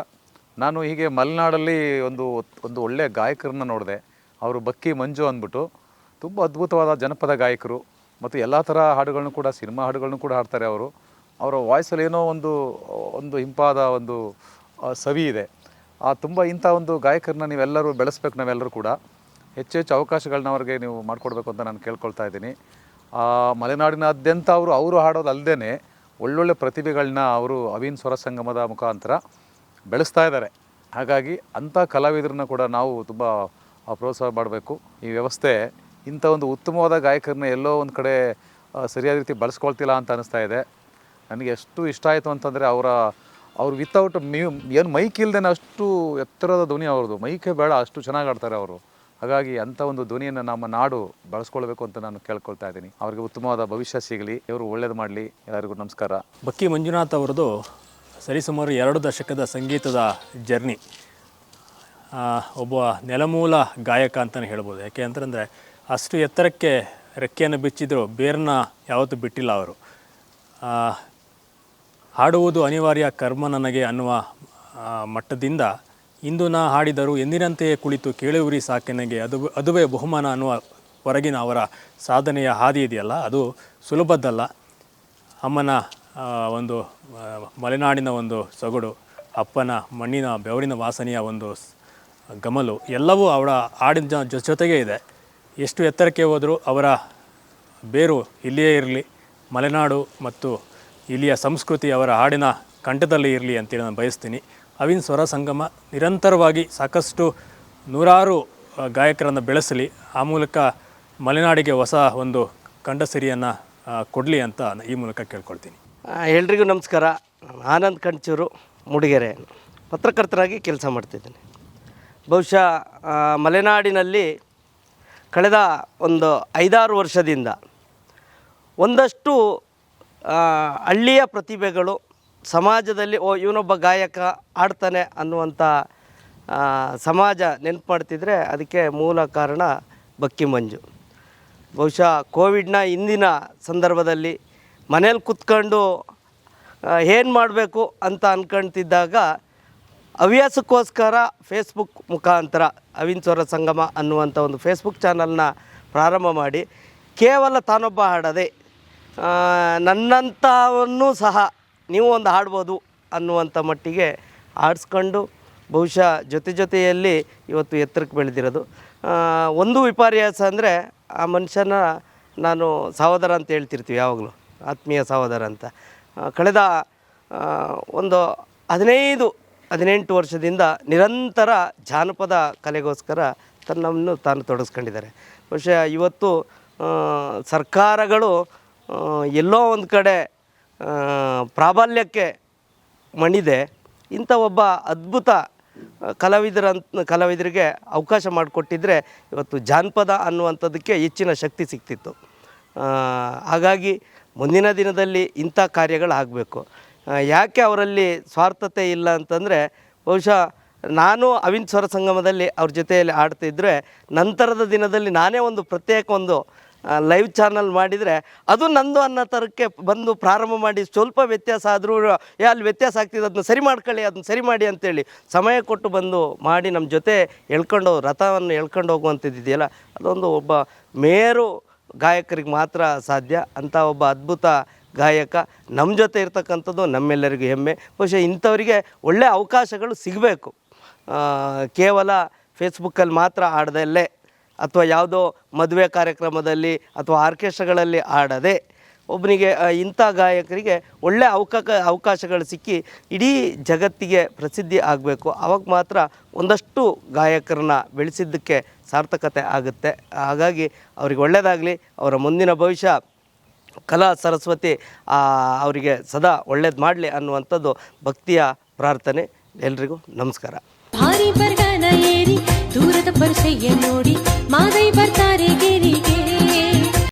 S4: ನಾನು ಹೀಗೆ ಮಲೆನಾಡಲ್ಲಿ ಒಂದು ಒಳ್ಳೆಯ ಗಾಯಕರನ್ನ ನೋಡಿದೆ. ಅವರು ಬಕ್ಕಿ ಮಂಜು ಅಂದ್ಬಿಟ್ಟು ತುಂಬ ಅದ್ಭುತವಾದ ಜನಪದ ಗಾಯಕರು ಮತ್ತು ಎಲ್ಲ ಥರ ಹಾಡುಗಳನ್ನು ಕೂಡ, ಸಿನಿಮಾ ಹಾಡುಗಳನ್ನು ಕೂಡ ಹಾಡ್ತಾರೆ. ಅವರ ವಾಯ್ಸಲ್ಲಿ ಏನೋ ಒಂದು ಇಂಪಾದ ಒಂದು ಸವಿ ಇದೆ. ತುಂಬ ಇಂಥ ಒಂದು ಗಾಯಕರನ್ನ ನೀವೆಲ್ಲರೂ ಬೆಳೆಸ್ಬೇಕು. ನಾವೆಲ್ಲರೂ ಕೂಡ ಹೆಚ್ಚು ಹೆಚ್ಚು ಅವಕಾಶಗಳನ್ನ ಅವ್ರಿಗೆ ನೀವು ಮಾಡಿಕೊಡ್ಬೇಕು ಅಂತ ನಾನು ಕೇಳ್ಕೊಳ್ತಾ ಇದ್ದೀನಿ. ಮಲೆನಾಡಿನಾದ್ಯಂತ ಅವರು ಹಾಡೋದು ಅಲ್ಲದೇ ಒಳ್ಳೊಳ್ಳೆ ಪ್ರತಿಭೆಗಳನ್ನ ಅವರು ಅವಿನ್ ಸ್ವರ ಸಂಗಮದ ಮುಖಾಂತರ ಬೆಳೆಸ್ತಾ ಇದ್ದಾರೆ. ಹಾಗಾಗಿ ಅಂಥ ಕಲಾವಿದರನ್ನ ಕೂಡ ನಾವು ತುಂಬ ಪ್ರೋತ್ಸಾಹ ಮಾಡಬೇಕು. ಈ ವ್ಯವಸ್ಥೆ ಇಂಥ ಒಂದು ಉತ್ತಮವಾದ ಗಾಯಕರನ್ನ ಎಲ್ಲೋ ಒಂದು ಕಡೆ ಸರಿಯಾದ ರೀತಿ ಬಳಸ್ಕೊಳ್ತಿಲ್ಲ ಅಂತ ಅನ್ನಿಸ್ತಾ ಇದೆ. ನನಗೆ ಎಷ್ಟು ಇಷ್ಟ ಆಯಿತು ಅಂತಂದರೆ ಅವ್ರು ವಿತೌಟ್ ಏನು ಮೈಕ್ ಇಲ್ಲದೆ ಅಷ್ಟು ಎತ್ತರದ ಧ್ವನಿ ಅವ್ರದ್ದು, ಮೈಕೇ ಬೇಡ ಅಷ್ಟು ಚೆನ್ನಾಗಿ ಆಡ್ತಾರೆ ಅವರು. ಹಾಗಾಗಿ ಅಂಥ ಒಂದು ಧ್ವನಿಯನ್ನು ನಮ್ಮ ನಾಡು ಬಳಸ್ಕೊಳ್ಬೇಕು ಅಂತ ನಾನು ಕೇಳ್ಕೊಳ್ತಾ ಇದ್ದೀನಿ. ಅವ್ರಿಗೆ ಉತ್ತಮವಾದ ಭವಿಷ್ಯ ಸಿಗಲಿ, ಇವರು ಒಳ್ಳೇದು ಮಾಡಲಿ. ಎಲ್ಲರಿಗೂ ನಮಸ್ಕಾರ.
S5: ಬಕ್ಕಿ ಮಂಜುನಾಥ್ ಅವರದು ಸರಿಸುಮಾರು 2 ದಶಕದ ಸಂಗೀತದ ಜರ್ನಿ. ಒಬ್ಬ ನೆಲಮೂಲ ಗಾಯಕ ಅಂತಲೇ ಹೇಳ್ಬೋದು. ಯಾಕೆ ಅಂತಂದರೆ ಅಷ್ಟು ಎತ್ತರಕ್ಕೆ ರೆಕ್ಕೆಯನ್ನು ಬಿಚ್ಚಿದ್ರು ಬೇರನ್ನ ಯಾವತ್ತೂ ಬಿಟ್ಟಿಲ್ಲ ಅವರು. ಹಾಡುವುದು ಅನಿವಾರ್ಯ ಕರ್ಮ ನನಗೆ ಅನ್ನುವ ಮಟ್ಟದಿಂದ ಇಂದು ನಾ ಹಾಡಿದರು ಎಂದಿನಂತೆಯೇ ಕುಳಿತು ಕೇಳುವಿರಿ ಸಾಕೆನಗೆ ಅದುವೇ ಬಹುಮಾನ ಅನ್ನುವ ಹೊರಗಿನ ಅವರ ಸಾಧನೆಯ ಹಾದಿ ಇದೆಯಲ್ಲ, ಅದು ಸುಲಭದ್ದಲ್ಲ. ಅಮ್ಮನ ಒಂದು ಮಲೆನಾಡಿನ ಒಂದು ಸೊಗಡು, ಅಪ್ಪನ ಮಣ್ಣಿನ ಬೆವರಿನ ವಾಸನೆಯ ಒಂದು ಗಮಲು ಎಲ್ಲವೂ ಅವರ ಹಾಡಿನ ಜೊತೆಗೇ ಇದೆ. ಎಷ್ಟು ಎತ್ತರಕ್ಕೆ ಹೋದರೂ ಅವರ ಬೇರು ಇಲ್ಲಿಯೇ ಇರಲಿ, ಮಲೆನಾಡು ಮತ್ತು ಇಲ್ಲಿಯ ಸಂಸ್ಕೃತಿ ಅವರ ಹಾಡಿನ ಕಂಠದಲ್ಲಿ ಇರಲಿ ಅಂತೇಳಿ ನಾನು ಬಯಸ್ತೀನಿ. ಅವಿನ್ ಸ್ವರ ಸಂಗಮ ನಿರಂತರವಾಗಿ ಸಾಕಷ್ಟು ನೂರಾರು ಗಾಯಕರನ್ನು ಬೆಳೆಸಲಿ, ಆ ಮೂಲಕ ಮಲೆನಾಡಿಗೆ ಹೊಸ ಒಂದು ಕಂಠಸಿರಿಯನ್ನು ಕೊಡಲಿ ಅಂತ ಈ ಮೂಲಕ ಕೇಳ್ಕೊಳ್ತೀನಿ.
S6: ಎಲ್ರಿಗೂ ನಮಸ್ಕಾರ. ಆನಂದ್ ಕಣ್ಚೂರು, ಮೂಡಿಗೆರೆ, ಪತ್ರಕರ್ತರಾಗಿ ಕೆಲಸ ಮಾಡ್ತಿದ್ದೀನಿ. ಬಹುಶಃ ಮಲೆನಾಡಿನಲ್ಲಿ ಕಳೆದ ಒಂದು 5-6 ವರ್ಷದಿಂದ ಒಂದಷ್ಟು ಹಳ್ಳಿಯ ಪ್ರತಿಭೆಗಳು ಸಮಾಜದಲ್ಲಿ ಇವನೊಬ್ಬ ಗಾಯಕ ಆಡ್ತಾನೆ ಅನ್ನುವಂಥ ಸಮಾಜ ನೆನಪು ಮಾಡ್ತಿದ್ರೆ ಅದಕ್ಕೆ ಮೂಲ ಕಾರಣ ಬಕ್ಕಿ ಮಂಜು. ಬಹುಶಃ ಕೋವಿಡ್ನ ಹಿಂದಿನ ಸಂದರ್ಭದಲ್ಲಿ ಮನೇಲಿ ಕೂತ್ಕೊಂಡು ಏನು ಮಾಡಬೇಕು ಅಂತ ಅಂದ್ಕೊಳ್ತಿದ್ದಾಗ ಹವ್ಯಾಸಕ್ಕೋಸ್ಕರ ಫೇಸ್ಬುಕ್ ಮುಖಾಂತರ ಅವಿನ್ ಸ್ವರ ಸಂಗಮ ಅನ್ನುವಂಥ ಒಂದು ಫೇಸ್ಬುಕ್ ಚಾನಲ್ನ ಪ್ರಾರಂಭ ಮಾಡಿ ಕೇವಲ ತಾನೊಬ್ಬ ಹಾಡದೆ ನನ್ನಂಥವನ್ನು ಸಹ ನೀವು ಒಂದು ಹಾಡ್ಬೋದು ಅನ್ನುವಂಥ ಮಟ್ಟಿಗೆ ಆಡಿಸ್ಕೊಂಡು ಬಹುಶಃ ಜೊತೆಯಲ್ಲಿ ಇವತ್ತು ಎತ್ತರಕ್ಕೆ ಬೆಳೆದಿರೋದು. ಒಂದು ವಿಪರ್ಯಾಸ ಅಂದರೆ ಆ ಮನುಷ್ಯನ ನಾನು ಸಹೋದರ ಅಂತ ಹೇಳ್ತಿರ್ತೀವಿ ಯಾವಾಗಲೂ, ಆತ್ಮೀಯ ಸಹೋದರ ಅಂತ. ಕಳೆದ ಒಂದು 15-18 ವರ್ಷದಿಂದ ನಿರಂತರ ಜಾನಪದ ಕಲೆಗೋಸ್ಕರ ತನ್ನನ್ನು ತಾನು ತೊಡಗಿಸ್ಕೊಂಡಿದ್ದಾರೆ. ಬಹುಶಃ ಇವತ್ತು ಸರ್ಕಾರಗಳು ಎಲ್ಲೋ ಒಂದು ಕಡೆ ಪ್ರಾಬಲ್ಯಕ್ಕೆ ಮಣಿದೆ. ಇಂಥ ಒಬ್ಬ ಅದ್ಭುತ ಕಲಾವಿದರಿಗೆ ಅವಕಾಶ ಮಾಡಿಕೊಟ್ಟಿದ್ರೆ ಇವತ್ತು ಜಾನಪದ ಅನ್ನುವಂಥದ್ದಕ್ಕೆ ಹೆಚ್ಚಿನ ಶಕ್ತಿ ಸಿಗ್ತಿತ್ತು. ಹಾಗಾಗಿ ಮುಂದಿನ ದಿನದಲ್ಲಿ ಇಂಥ ಕಾರ್ಯಗಳಾಗಬೇಕು. ಯಾಕೆ ಅವರಲ್ಲಿ ಸ್ವಾರ್ಥತೆ ಇಲ್ಲ ಅಂತಂದರೆ, ಬಹುಶಃ ನಾನು ಅವಿನ್ ಸ್ವರ ಸಂಗಮದಲ್ಲಿ ಅವ್ರ ಜೊತೆಯಲ್ಲಿ ಆಡ್ತಿದ್ದರೆ ನಂತರದ ದಿನದಲ್ಲಿ ನಾನೇ ಒಂದು ಪ್ರತ್ಯೇಕ ಒಂದು ಲೈವ್ ಚಾನಲ್ ಮಾಡಿದರೆ ಅದು ನಂದು ಅನ್ನೋ ಥರಕ್ಕೆ ಬಂದು ಪ್ರಾರಂಭ ಮಾಡಿ ಸ್ವಲ್ಪ ವ್ಯತ್ಯಾಸ ಆದರೂ ಅಲ್ಲಿ ವ್ಯತ್ಯಾಸ ಆಗ್ತಿದೆ, ಅದನ್ನ ಸರಿ ಮಾಡ್ಕೊಳ್ಳಿ, ಅದನ್ನ ಸರಿ ಮಾಡಿ ಅಂತೇಳಿ ಸಮಯ ಕೊಟ್ಟು ಬಂದು ಮಾಡಿ ನಮ್ಮ ಜೊತೆ ರಥವನ್ನು ಎಳ್ಕೊಂಡು ಹೋಗುವಂಥದ್ದಿದೆಯಲ್ಲ, ಅದೊಂದು ಒಬ್ಬ ಮೇರು ಗಾಯಕರಿಗೆ ಮಾತ್ರ ಸಾಧ್ಯ. ಅಂಥ ಒಬ್ಬ ಅದ್ಭುತ ಗಾಯಕ ನಮ್ಮ ಜೊತೆ ಇರ್ತಕ್ಕಂಥದ್ದು ನಮ್ಮೆಲ್ಲರಿಗೂ ಹೆಮ್ಮೆ. ಬಹುಶಃ ಇಂಥವರಿಗೆ ಒಳ್ಳೆಯ ಅವಕಾಶಗಳು ಸಿಗಬೇಕು. ಕೇವಲ ಫೇಸ್ಬುಕ್ಕಲ್ಲಿ ಮಾತ್ರ ಆಡದಲ್ಲೇ ಅಥವಾ ಯಾವುದೋ ಮದುವೆ ಕಾರ್ಯಕ್ರಮದಲ್ಲಿ ಅಥವಾ ಆರ್ಕೆಸ್ಟ್ರಾಗಳಲ್ಲಿ ಆಡದೆ ಒಬ್ಬನಿಗೆ ಇಂಥ ಗಾಯಕರಿಗೆ ಒಳ್ಳೆಯ ಅವಕಾಶಗಳು ಸಿಕ್ಕಿ ಇಡೀ ಜಗತ್ತಿಗೆ ಪ್ರಸಿದ್ಧಿ ಆಗಬೇಕು. ಆವಾಗ ಮಾತ್ರ ಒಂದಷ್ಟು ಗಾಯಕರನ್ನ ಬೆಳೆಸಿದ್ದಕ್ಕೆ ಸಾರ್ಥಕತೆ ಆಗುತ್ತೆ. ಹಾಗಾಗಿ ಅವ್ರಿಗೆ ಒಳ್ಳೆಯದಾಗಲಿ. ಅವರ ಮುಂದಿನ ಭವಿಷ್ಯ ಕಲಾ ಸರಸ್ವತಿ ಅವರಿಗೆ ಸದಾ ಒಳ್ಳೇದು ಮಾಡಲಿ ಅನ್ನುವಂಥದ್ದು ಭಕ್ತಿಯ ಪ್ರಾರ್ಥನೆ. ಎಲ್ರಿಗೂ ನಮಸ್ಕಾರ.
S7: ಭಾರಿ ಬರ್ಗನ ಏರಿ ದೂರದ ಪರಿಸೆಯ ನೋಡಿ ಮಾದೈ ಬರ್ತಾರೆ ಗೆರಿಗೆ